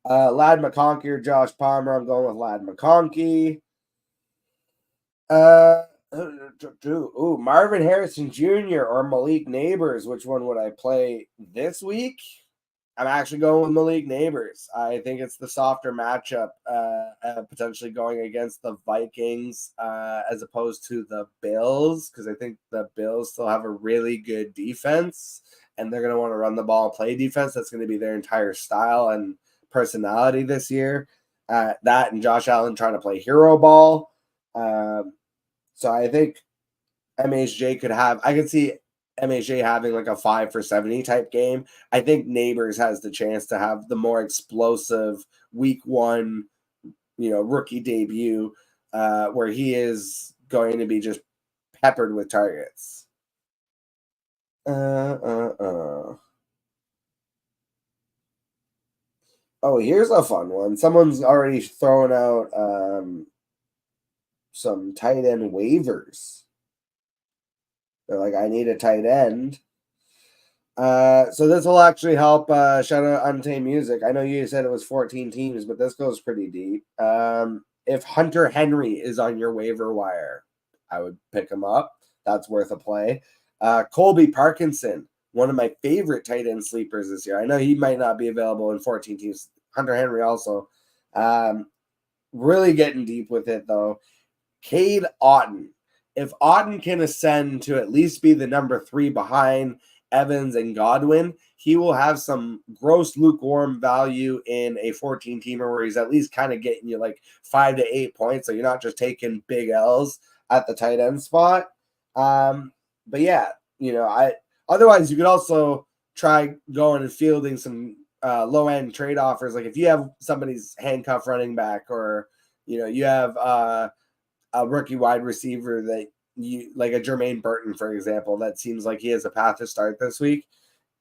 Lad McConkey or Josh Palmer. I'm going with Lad McConkey. Marvin Harrison Jr. or Malik Neighbors. Which one would I play this week? I'm actually going with Malik Neighbors. I think it's the softer matchup, potentially going against the Vikings as opposed to the Bills, because I think the Bills still have a really good defense, and they're going to want to run the ball and play defense. That's going to be their entire style and personality this year. That and Josh Allen trying to play hero ball. So I think MHJ I could see MHJ having like a 5 for 70 type game. I think Neighbors has the chance to have the more explosive week 1, rookie debut, where he is going to be just peppered with targets. Oh, here's a fun one. Someone's already thrown out some tight end waivers. They're like, I need a tight end. So this will actually help. Shout out Untamed Music. I know you said it was 14 teams, but this goes pretty deep. If Hunter Henry is on your waiver wire, I would pick him up. That's worth a play. Colby Parkinson, one of my favorite tight end sleepers this year. I know he might not be available in 14 teams. Hunter Henry also. Really getting deep with it, though. Cade Otton. If Otton can ascend to at least be the number 3 behind Evans and Godwin, he will have some gross lukewarm value in a 14-teamer where he's at least kind of getting you like 5 to 8 points, so you're not just taking big L's at the tight end spot. But yeah, otherwise you could also try going and fielding some low-end trade offers. Like if you have somebody's handcuff running back, or you have a rookie wide receiver that you like, a Jermaine Burton, for example, that seems like he has a path to start this week.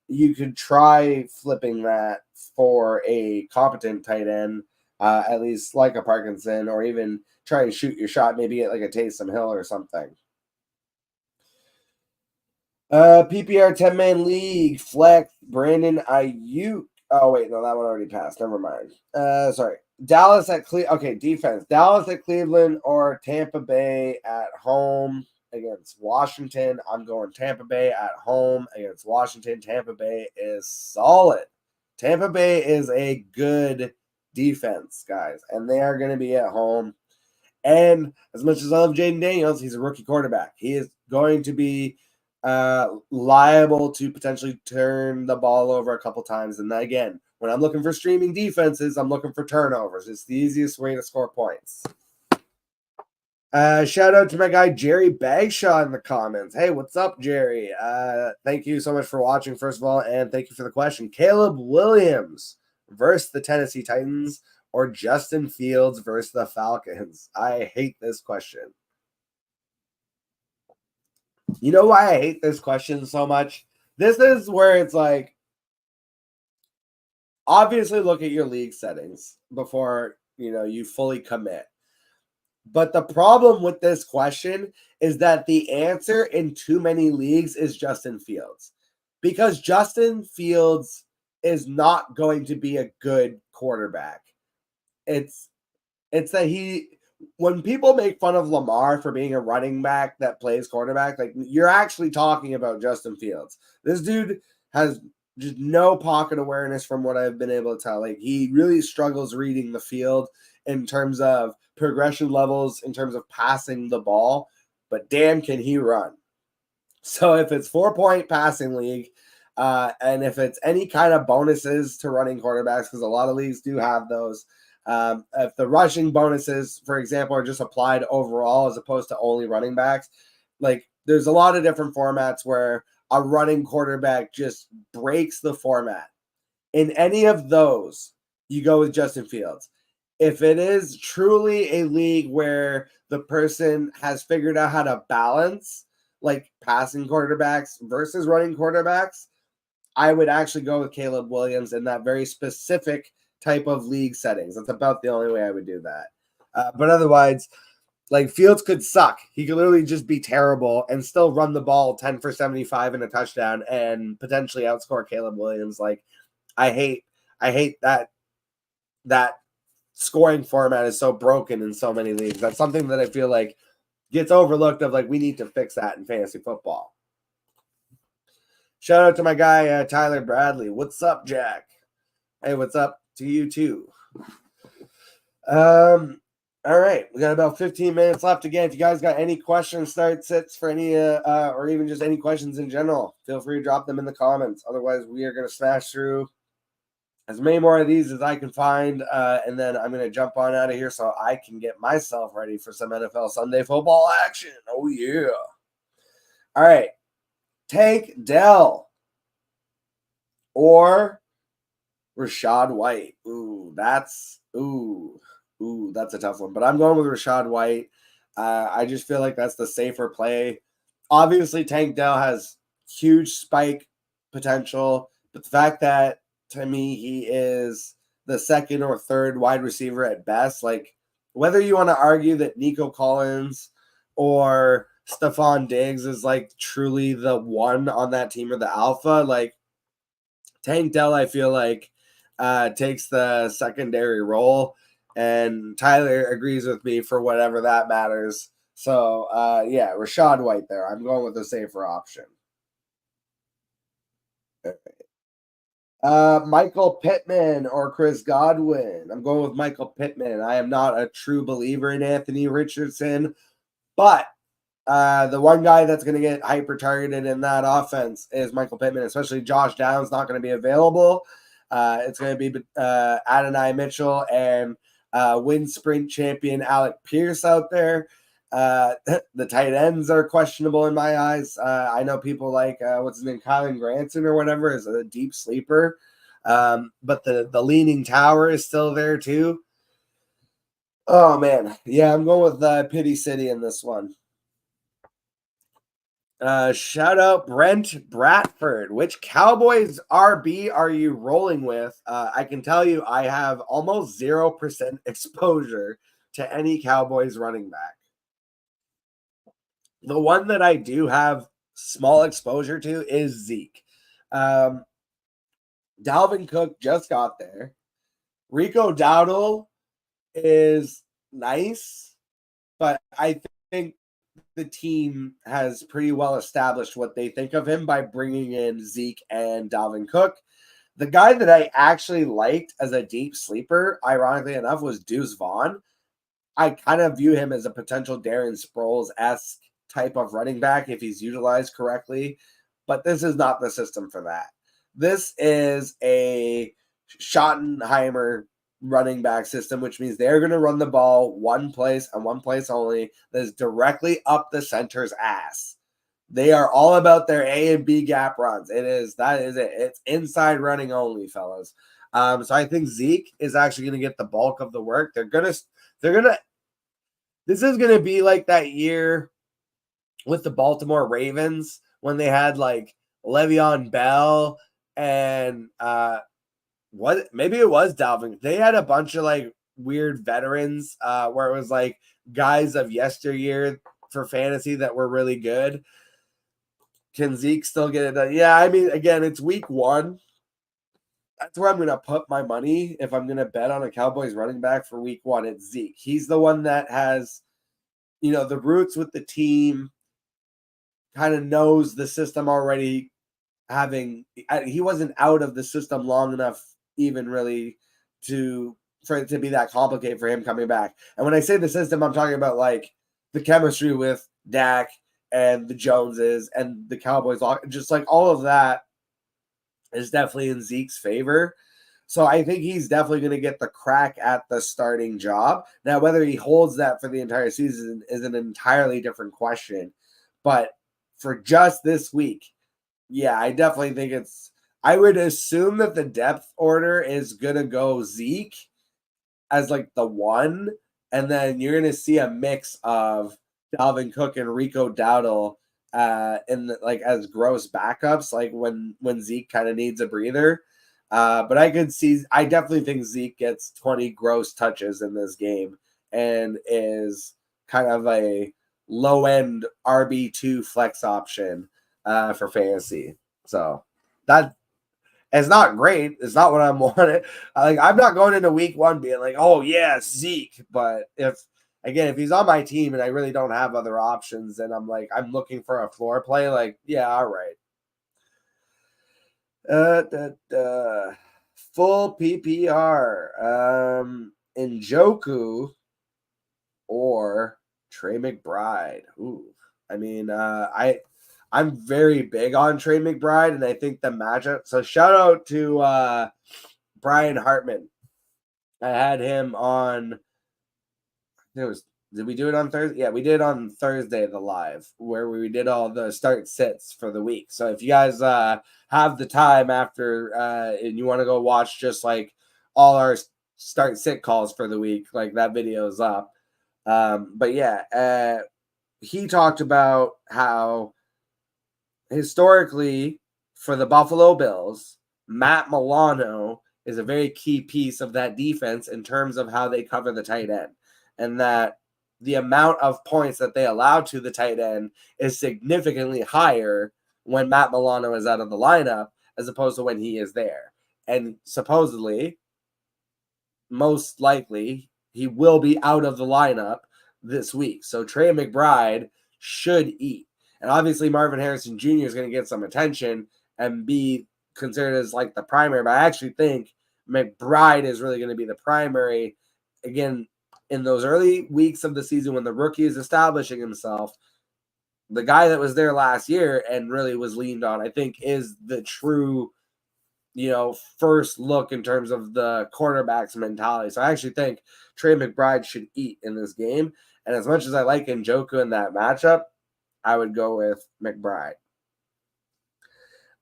You could try flipping that for a competent tight end, at least like a Parkinson, or even try and shoot your shot, maybe get like a Taysom Hill or something. PPR 10-man league, flex, Brandon Ayuk. Oh, wait, no, that one already passed. Never mind. Sorry. Dallas at Cleveland. Okay, defense. Dallas at Cleveland or Tampa Bay at home against Washington. I'm going Tampa Bay at home against Washington. Tampa Bay is solid. Tampa Bay is a good defense, guys, and they are going to be at home. And as much as I love Jaden Daniels, he's a rookie quarterback. He is going to be liable to potentially turn the ball over a couple times. And again, when I'm looking for streaming defenses, I'm looking for turnovers. It's the easiest way to score points. Shout out to my guy Jerry Bagshaw in the comments. Hey, what's up, Jerry? Thank you so much for watching, first of all, and thank you for the question. Caleb Williams versus the Tennessee Titans or Justin Fields versus the Falcons? I hate this question. You know why I hate this question so much? This is where it's like, obviously look at your league settings before, you fully commit. But the problem with this question is that the answer in too many leagues is Justin Fields, because Justin Fields is not going to be a good quarterback. It's that when people make fun of Lamar for being a running back that plays quarterback, like, you're actually talking about Justin Fields. This dude has just no pocket awareness from what I've been able to tell. Like, he really struggles reading the field in terms of progression levels, in terms of passing the ball, but damn, can he run. So if it's 4-point passing league, and if it's any kind of bonuses to running quarterbacks, because a lot of leagues do have those, if the rushing bonuses, for example, are just applied overall as opposed to only running backs, like, there's a lot of different formats where a running quarterback just breaks the format. In any of those, you go with Justin Fields. If it is truly a league where the person has figured out how to balance, like, passing quarterbacks versus running quarterbacks, I would actually go with Caleb Williams in that very specific type of league settings. That's about the only way I would do that. But otherwise, like Fields could suck. He could literally just be terrible and still run the ball 10 for 75 and a touchdown and potentially outscore Caleb Williams. Like I hate that scoring format is so broken in so many leagues. That's something that I feel like gets overlooked of like we need to fix that in fantasy football. Shout out to my guy Tyler Bradley. What's up, Jack? Hey, what's up to you too? All right, we got about 15 minutes left. Again, if you guys got any questions, start sits for any or even just any questions in general, feel free to drop them in the comments. Otherwise, we are going to smash through as many more of these as I can find, and then I'm going to jump on out of here so I can get myself ready for some NFL Sunday football action. Oh, yeah. All right. Tank Dell or Rachaad White. That's a tough one. But I'm going with Rachaad White. I just feel like that's the safer play. Obviously, Tank Dell has huge spike potential, but the fact that to me he is the second or third wide receiver at best, like whether you want to argue that Nico Collins or Stephon Diggs is like truly the one on that team or the alpha, like Tank Dell, I feel like takes the secondary role, and Tyler agrees with me for whatever that matters. So, yeah, Rachaad White there. I'm going with the safer option. Michael Pittman or Chris Godwin. I'm going with Michael Pittman. I am not a true believer in Anthony Richardson, but the one guy that's going to get hyper targeted in that offense is Michael Pittman, especially Josh Downs not going to be available. It's going to be Adonai Mitchell and wind sprint champion Alec Pierce out there. The tight ends are questionable in my eyes. I know people like what's his name, Kylan Granson or whatever, is a deep sleeper. But the leaning tower is still there too. Oh man, yeah, I'm going with Pity City in this one. Shout out Brent Bradford. Which Cowboys RB are you rolling with? I can tell you I have almost 0% exposure to any Cowboys running back. The one that I do have small exposure to is Zeke. Dalvin Cook just got there. Rico Dowdle is nice, but I think the team has pretty well established what they think of him by bringing in Zeke and Dalvin Cook. The guy that I actually liked as a deep sleeper, ironically enough, was Deuce Vaughn. I kind of view him as a potential Darren Sproles-esque type of running back if he's utilized correctly, but this is not the system for that. This is a Schottenheimer running back system, which means they're going to run the ball one place and one place only that is directly up the center's ass. They are all about their A and B gap runs. That is it. It's inside running only, fellas. So I think Zeke is actually going to get the bulk of the work. This is going to be like that year with the Baltimore Ravens when they had like Le'Veon Bell and maybe it was Dalvin. They had a bunch of like weird veterans where it was like guys of yesteryear for fantasy that were really good. Can Zeke still get it done? Yeah, I mean, again, it's week 1. That's where I'm going to put my money if I'm going to bet on a Cowboys running back for week 1. It's Zeke. He's the one that has, the roots with the team, kind of knows the system already. He wasn't out of the system long enough even really for it to be that complicated for him coming back. And when I say the system, I'm talking about like the chemistry with Dak and the Joneses and the Cowboys, just like all of that is definitely in Zeke's favor. So I think he's definitely going to get the crack at the starting job. Now, whether he holds that for the entire season is an entirely different question. But for just this week, yeah, I definitely think I would assume that the depth order is going to go Zeke as like the 1. And then you're going to see a mix of Dalvin Cook and Rico Dowdle like as gross backups, like when Zeke kind of needs a breather. But I definitely think Zeke gets 20 gross touches in this game and is kind of a low end RB2 flex option for fantasy. So that it's not great. It's not what I'm wanting. Like I'm not going into week 1 being like, oh yeah, Zeke. But if he's on my team and I really don't have other options, and I'm looking for a floor play, like, yeah, all right. Full PPR. Njoku or Trey McBride. Ooh. I mean, I'm very big on Trey McBride, and I think the matchup. So shout out to Brian Hartman. I had him on. Did we do it on Thursday? Yeah, we did on Thursday, the live, where we did all the start sits for the week. So if you guys have the time after and you want to go watch just like all our start sit calls for the week, like that video is up. But yeah, he talked about how historically for the Buffalo Bills, Matt Milano is a very key piece of that defense in terms of how they cover the tight end, and that the amount of points that they allow to the tight end is significantly higher when Matt Milano is out of the lineup as opposed to when he is there. And supposedly, most likely, he will be out of the lineup this week. So Trey McBride should eat. And obviously Marvin Harrison Jr. is going to get some attention and be considered as like the primary. But I actually think McBride is really going to be the primary. Again, in those early weeks of the season when the rookie is establishing himself, the guy that was there last year and really was leaned on, I think, is the true, first look in terms of the quarterback's mentality. So I actually think Trey McBride should eat in this game. And as much as I like Njoku in that matchup, I would go with McBride.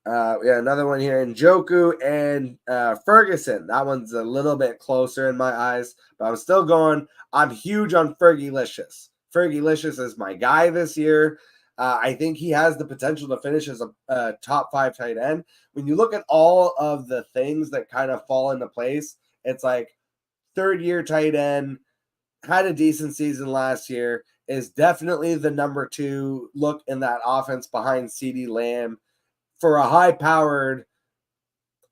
Another one here, Njoku and Ferguson. That one's a little bit closer in my eyes, but I'm still going. I'm huge on Fergie-licious. Fergie-licious is my guy this year. I think he has the potential to finish as a top 5 tight end. When you look at all of the things that kind of fall into place, it's like third-year tight end, had a decent season last year, is definitely the number 2 look in that offense behind CeeDee Lamb for a high-powered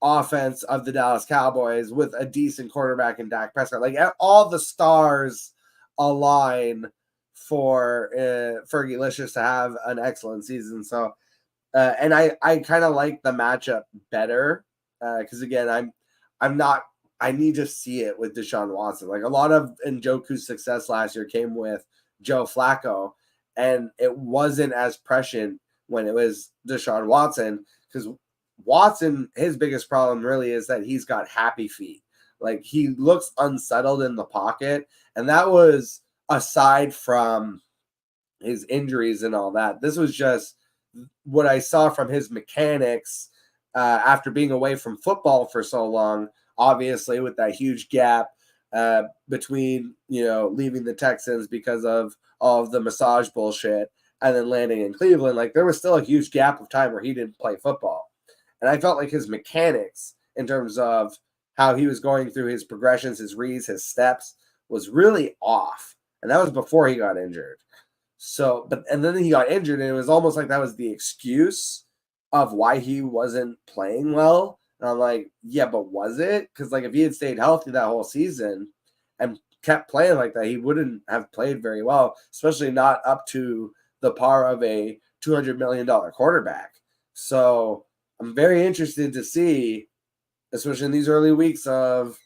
offense of the Dallas Cowboys with a decent quarterback in Dak Prescott. Like all the stars align for Fergie-licious to have an excellent season. So, and I kind of like the matchup better because again, I need to see it with Deshaun Watson. Like a lot of Njoku's success last year came with Joe Flacco, and it wasn't as prescient when it was Deshaun Watson, because Watson, his biggest problem really is that he's got happy feet. Like he looks unsettled in the pocket, and that was aside from his injuries and all that. This was just what I saw from his mechanics after being away from football for so long, obviously with that huge gap between, leaving the Texans because of all of the massage bullshit and then landing in Cleveland. Like there was still a huge gap of time where he didn't play football. And I felt like his mechanics in terms of how he was going through his progressions, his reads, his steps was really off. And that was before he got injured. So, and then he got injured, and it was almost like that was the excuse of why he wasn't playing well. And I'm like, yeah, but was it? Because like if he had stayed healthy that whole season and kept playing like that, he wouldn't have played very well, especially not up to the par of a $200 million quarterback. So I'm very interested to see, especially in these early weeks of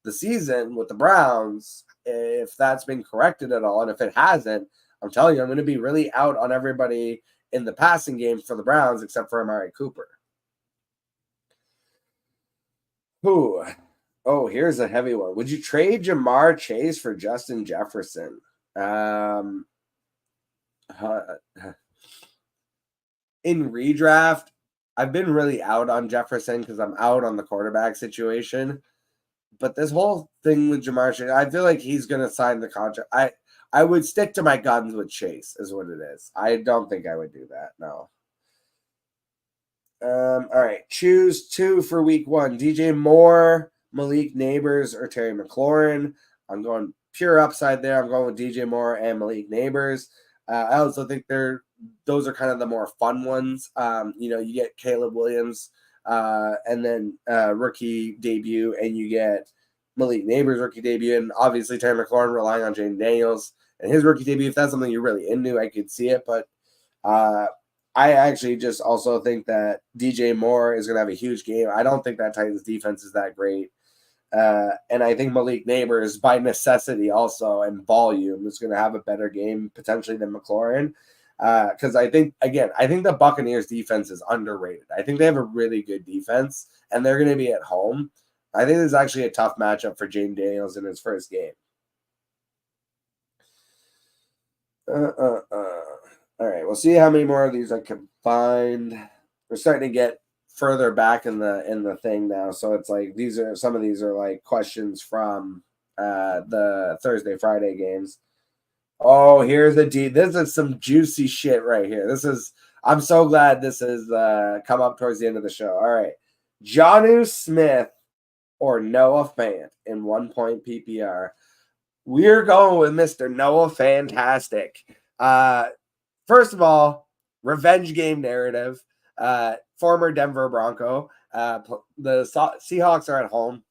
the season with the Browns, if that's been corrected at all. And if it hasn't, I'm telling you, I'm going to be really out on everybody in the passing game for the Browns, except for Amari Cooper. Ooh. Oh, here's a heavy one. Would you trade Jamar Chase for Justin Jefferson? In redraft, I've been really out on Jefferson because I'm out on the quarterback situation. But this whole thing with Jamar Chase, I feel like he's going to sign the contract. I would stick to my guns with Chase, is what it is. I don't think I would do that. No. All right. Choose 2 for week 1. DJ Moore, Malik Neighbors, or Terry McLaurin. I'm going pure upside there. I'm going with DJ Moore and Malik Neighbors. I also think those are kind of the more fun ones. You get Caleb Williams and then rookie debut, and you get Malik Neighbors rookie debut, and obviously Terry McLaurin relying on Jaden Daniels and his rookie debut. If that's something you're really into, I could see it, but I actually just also think that DJ Moore is going to have a huge game. I don't think that Titans defense is that great. And I think Malik Neighbors, by necessity also and volume, is going to have a better game potentially than McLaurin. Because I think the Buccaneers defense is underrated. I think they have a really good defense, and they're going to be at home. I think this is actually a tough matchup for Jaden Daniels in his first game. All right, we'll see how many more of these I can find. We're starting to get further back in the thing now, so it's like some of these are like questions from the Thursday, Friday games. Oh, here's this is some juicy shit right here. I'm so glad this has come up towards the end of the show. All right, Jonnu Smith or Noah Fant in 1 point PPR. We're going with Mr. Noah Fantastic. First of all, revenge game narrative. Former Denver Bronco. The Seahawks are at home.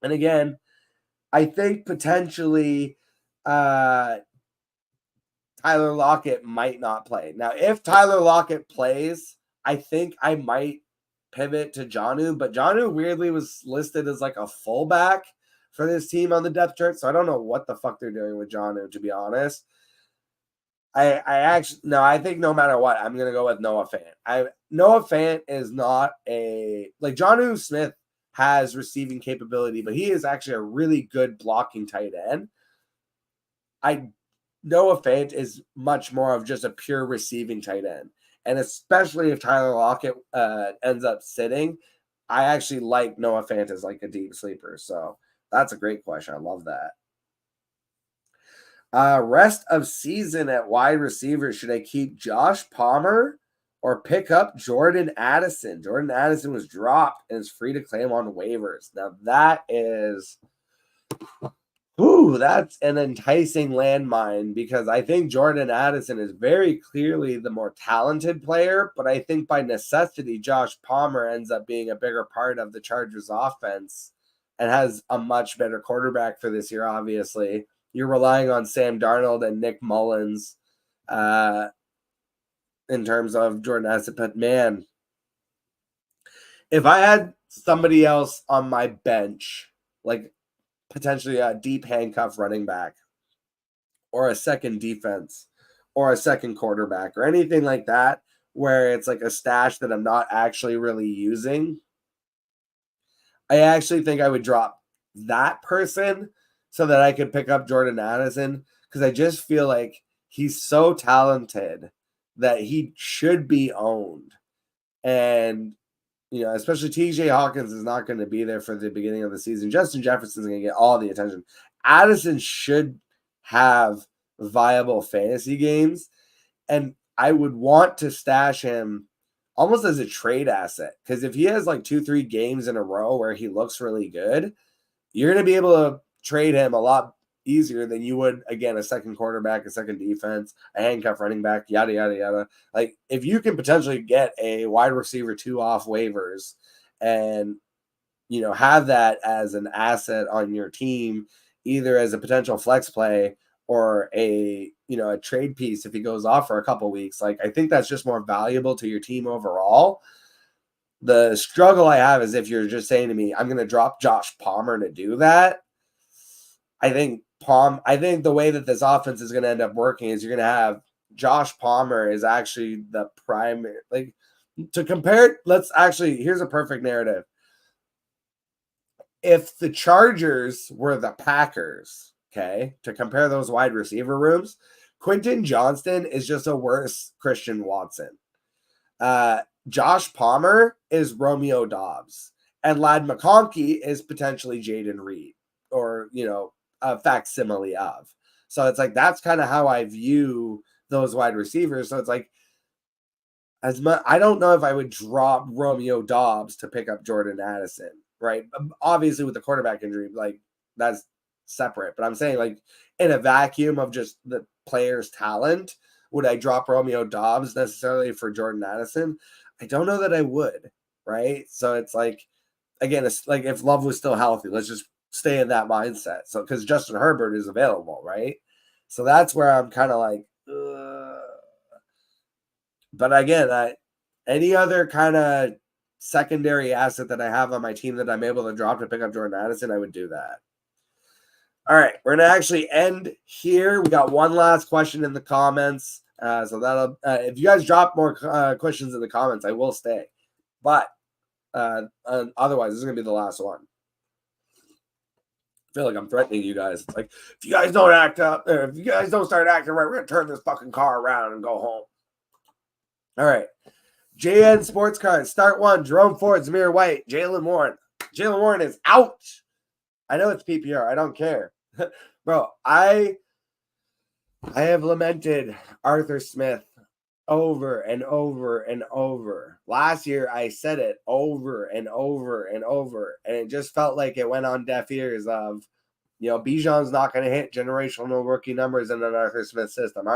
And again, I think potentially Tyler Lockett might not play. Now, if Tyler Lockett plays, I think I might pivot to Jonnu. But Jonnu weirdly was listed as like a fullback for this team on the depth chart. So I don't know what the fuck they're doing with Jonnu, to be honest. I think no matter what, I'm gonna go with Noah Fant. Noah Fant is not Jonnu Smith has receiving capability, but he is actually a really good blocking tight end. Noah Fant is much more of just a pure receiving tight end, and especially if Tyler Lockett ends up sitting, I actually like Noah Fant as like a deep sleeper. So that's a great question. I love that. Rest of season at wide receiver. Should I keep Josh Palmer or pick up Jordan Addison? Jordan Addison was dropped and is free to claim on waivers. Now that's an enticing landmine because I think Jordan Addison is very clearly the more talented player, but I think by necessity, Josh Palmer ends up being a bigger part of the Chargers offense and has a much better quarterback for this year, obviously. You're relying on Sam Darnold and Nick Mullins in terms of Jordan Addison. But man, if I had somebody else on my bench, like potentially a deep handcuff running back or a second defense or a second quarterback or anything like that, where it's like a stash that I'm not actually really using, I actually think I would drop that person so that I could pick up Jordan Addison because I just feel like he's so talented that he should be owned. And, especially TJ Hawkins is not going to be there for the beginning of the season. Justin Jefferson's going to get all the attention. Addison should have viable fantasy games, and I would want to stash him almost as a trade asset because if he has like 2-3 games in a row where he looks really good, you're going to be able to trade him a lot easier than you would, again, a second quarterback, a second defense, a handcuff running back, yada, yada, yada. Like, if you can potentially get a wide receiver 2 off waivers and, have that as an asset on your team, either as a potential flex play or a trade piece if he goes off for a couple weeks, like, I think that's just more valuable to your team overall. The struggle I have is if you're just saying to me, I'm going to drop Josh Palmer to do that. I think the way that this offense is going to end up working is you're going to have Josh Palmer is actually the primary, like, to compare. Here's a perfect narrative. If the Chargers were the Packers, okay, to compare those wide receiver rooms, Quentin Johnston is just a worse Christian Watson. Josh Palmer is Romeo Doubs, and Ladd McConkey is potentially Jaden Reed, or a facsimile of. So it's like that's kind of how I view those wide receivers. So it's like as much I don't know if I would drop Romeo Doubs to pick up Jordan Addison, right? Obviously with the quarterback injury, like that's separate. But I'm saying like in a vacuum of just the player's talent, would I drop Romeo Doubs necessarily for Jordan Addison? I don't know that I would, right? So it's like again, it's like if Love was still healthy, let's just stay in that mindset. So because Justin Herbert is available, right? So that's where I'm kind of like, ugh. But again, any other kind of secondary asset that I have on my team that I'm able to drop to pick up Jordan Addison, I would do that. All right, we're gonna actually end here. We got one last question in the comments, so that'll. If you guys drop more questions in the comments, I will stay. But otherwise, this is gonna be the last one. I feel like I'm threatening you guys. It's like if you guys don't act up, or if you guys don't start acting right, we're gonna turn this fucking car around and go home. All right. JN Sports Cards. Start one. Jerome Ford, Zamir White, Jalen Warren. Jalen Warren is out. I know it's PPR. I don't care. Bro, I have lamented Arthur Smith over and over and over. Last year, I said it over and over and over. And it just felt like it went on deaf ears of, Bijan's not going to hit generational rookie numbers in an Arthur Smith system.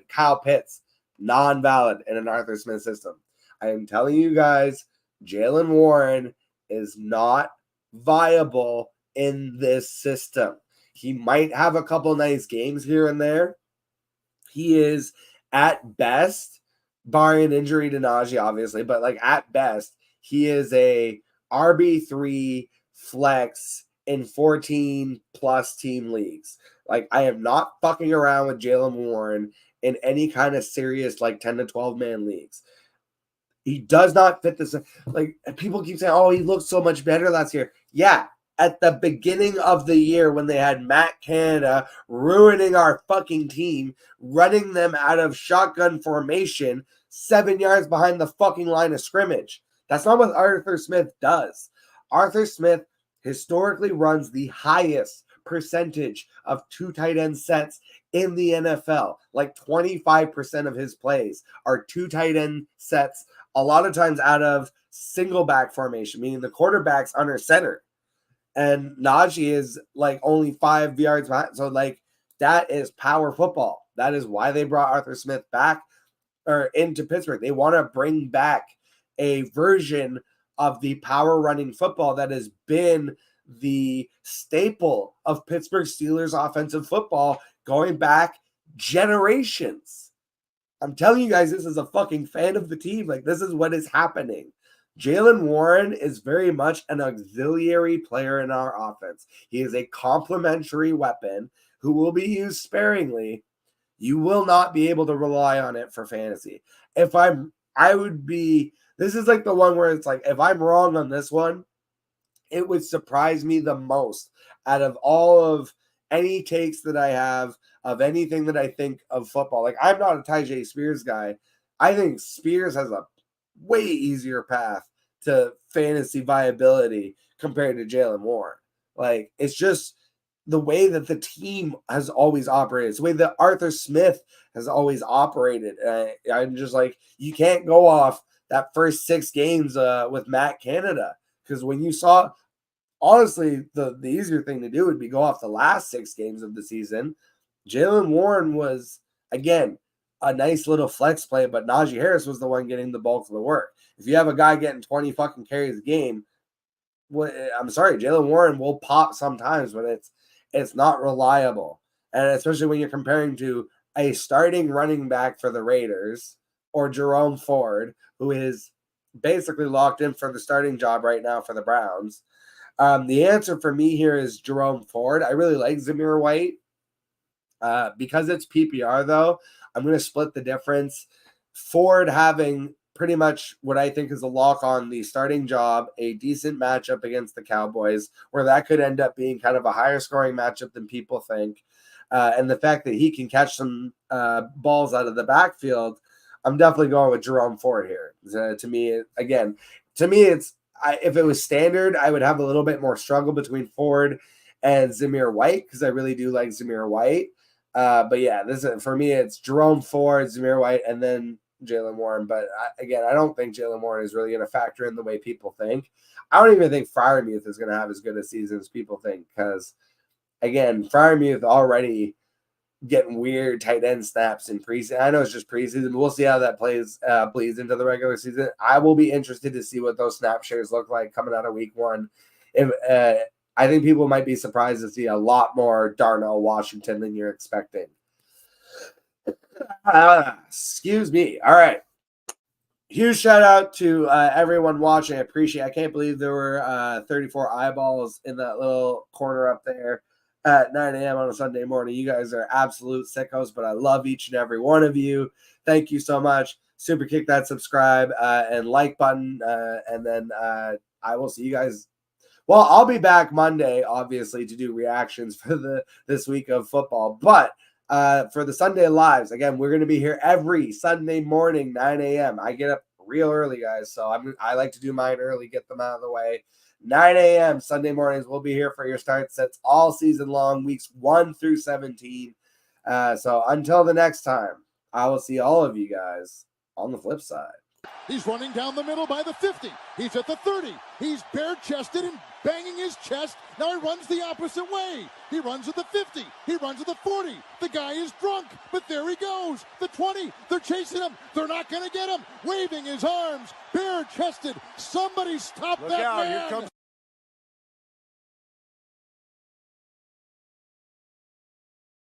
Kyle Pitts, non-valid in an Arthur Smith system. I am telling you guys, Jalen Warren is not viable in this system. He might have a couple nice games here and there. He is at best, barring injury to Najee, obviously, but like at best, he is a RB3 flex in 14 plus team leagues. Like I am not fucking around with Jalen Warren in any kind of serious like 10 to 12 man leagues. He does not fit this. Like people keep saying, oh, he looked so much better last year. Yeah, at the beginning of the year when they had Matt Canada ruining our fucking team, running them out of shotgun formation 7 yards behind the fucking line of scrimmage. That's not what Arthur Smith does. Arthur Smith historically runs the highest percentage of two tight end sets in the NFL. Like 25% of his plays are two tight end sets, a lot of times out of single back formation, meaning the quarterback's under center. And Najee is like only 5 yards behind. So like that is power football. That is why they brought Arthur Smith back or into Pittsburgh. They want to bring back a version of the power running football that has been the staple of Pittsburgh Steelers offensive football going back generations. I'm telling you guys, this is a fucking fan of the team. Like, this is what is happening. Jalen Warren is very much an auxiliary player in our offense. He is a complementary weapon who will be used sparingly. You will not be able to rely on it for fantasy. This is like the one where it's like, if I'm wrong on this one, it would surprise me the most out of all of any takes that I have of anything that I think of football. Like, I'm not a Tyjae Spears guy. I think Spears has a way easier path to fantasy viability compared to Jalen Warren. Like, it's just the way that the team has always operated. It's the way that Arthur Smith has always operated. I'm just like, you can't go off that first 6 games with Matt Canada. Because when you saw, honestly, the easier thing to do would be go off the last 6 games of the season. Jalen Warren was, again, a nice little flex play, but Najee Harris was the one getting the bulk of the work. If you have a guy getting 20 fucking carries a game, I'm sorry, Jalen Warren will pop sometimes, but it's not reliable. And especially when you're comparing to a starting running back for the Raiders or Jerome Ford, who is basically locked in for the starting job right now for the Browns. The answer for me here is Jerome Ford. I really like Zamir White. Because it's PPR, though, I'm going to split the difference. Ford having pretty much what I think is a lock on the starting job, a decent matchup against the Cowboys, where that could end up being kind of a higher scoring matchup than people think. And the fact that he can catch some balls out of the backfield, I'm definitely going with Jerome Ford here. To me, it's if it was standard, I would have a little bit more struggle between Ford and Zamir White because I really do like Zamir White. But yeah, this is, for me, it's Jerome Ford, Zamir White, and then Jaylen Warren. But again, I don't think Jaylen Warren is really going to factor in the way people think. I don't even think Freiermuth is going to have as good a season as people think, because again, Freiermuth already getting weird tight end snaps in preseason. I know it's just preseason, but we'll see how that bleeds into the regular season. I will be interested to see what those snap shares look like coming out of week one. If I think people might be surprised to see a lot more Darnell Washington than you're expecting. Excuse me. All right. Huge shout out to everyone watching. I can't believe there were 34 eyeballs in that little corner up there at 9 a.m. on a Sunday morning. You guys are absolute sickos, but I love each and every one of you. Thank you so much. Super kick that subscribe and like button. And then I will see you guys. Well, I'll be back Monday, obviously, to do reactions for this week of football. But for the Sunday lives, again, we're going to be here every Sunday morning, 9 a.m. I get up real early, guys, so I like to do mine early, get them out of the way. 9 a.m. Sunday mornings, we'll be here for your start sets all season long, weeks 1 through 17. So until the next time, I will see all of you guys on the flip side. He's running down the middle by the 50. He's at the 30. He's bare-chested and banging his chest. Now he runs the opposite way. He runs at the 50. He runs at the 40. The guy is drunk, but there he goes. The 20. They're chasing him. They're not going to get him. Waving his arms, bare-chested. Somebody stop that man. Here comes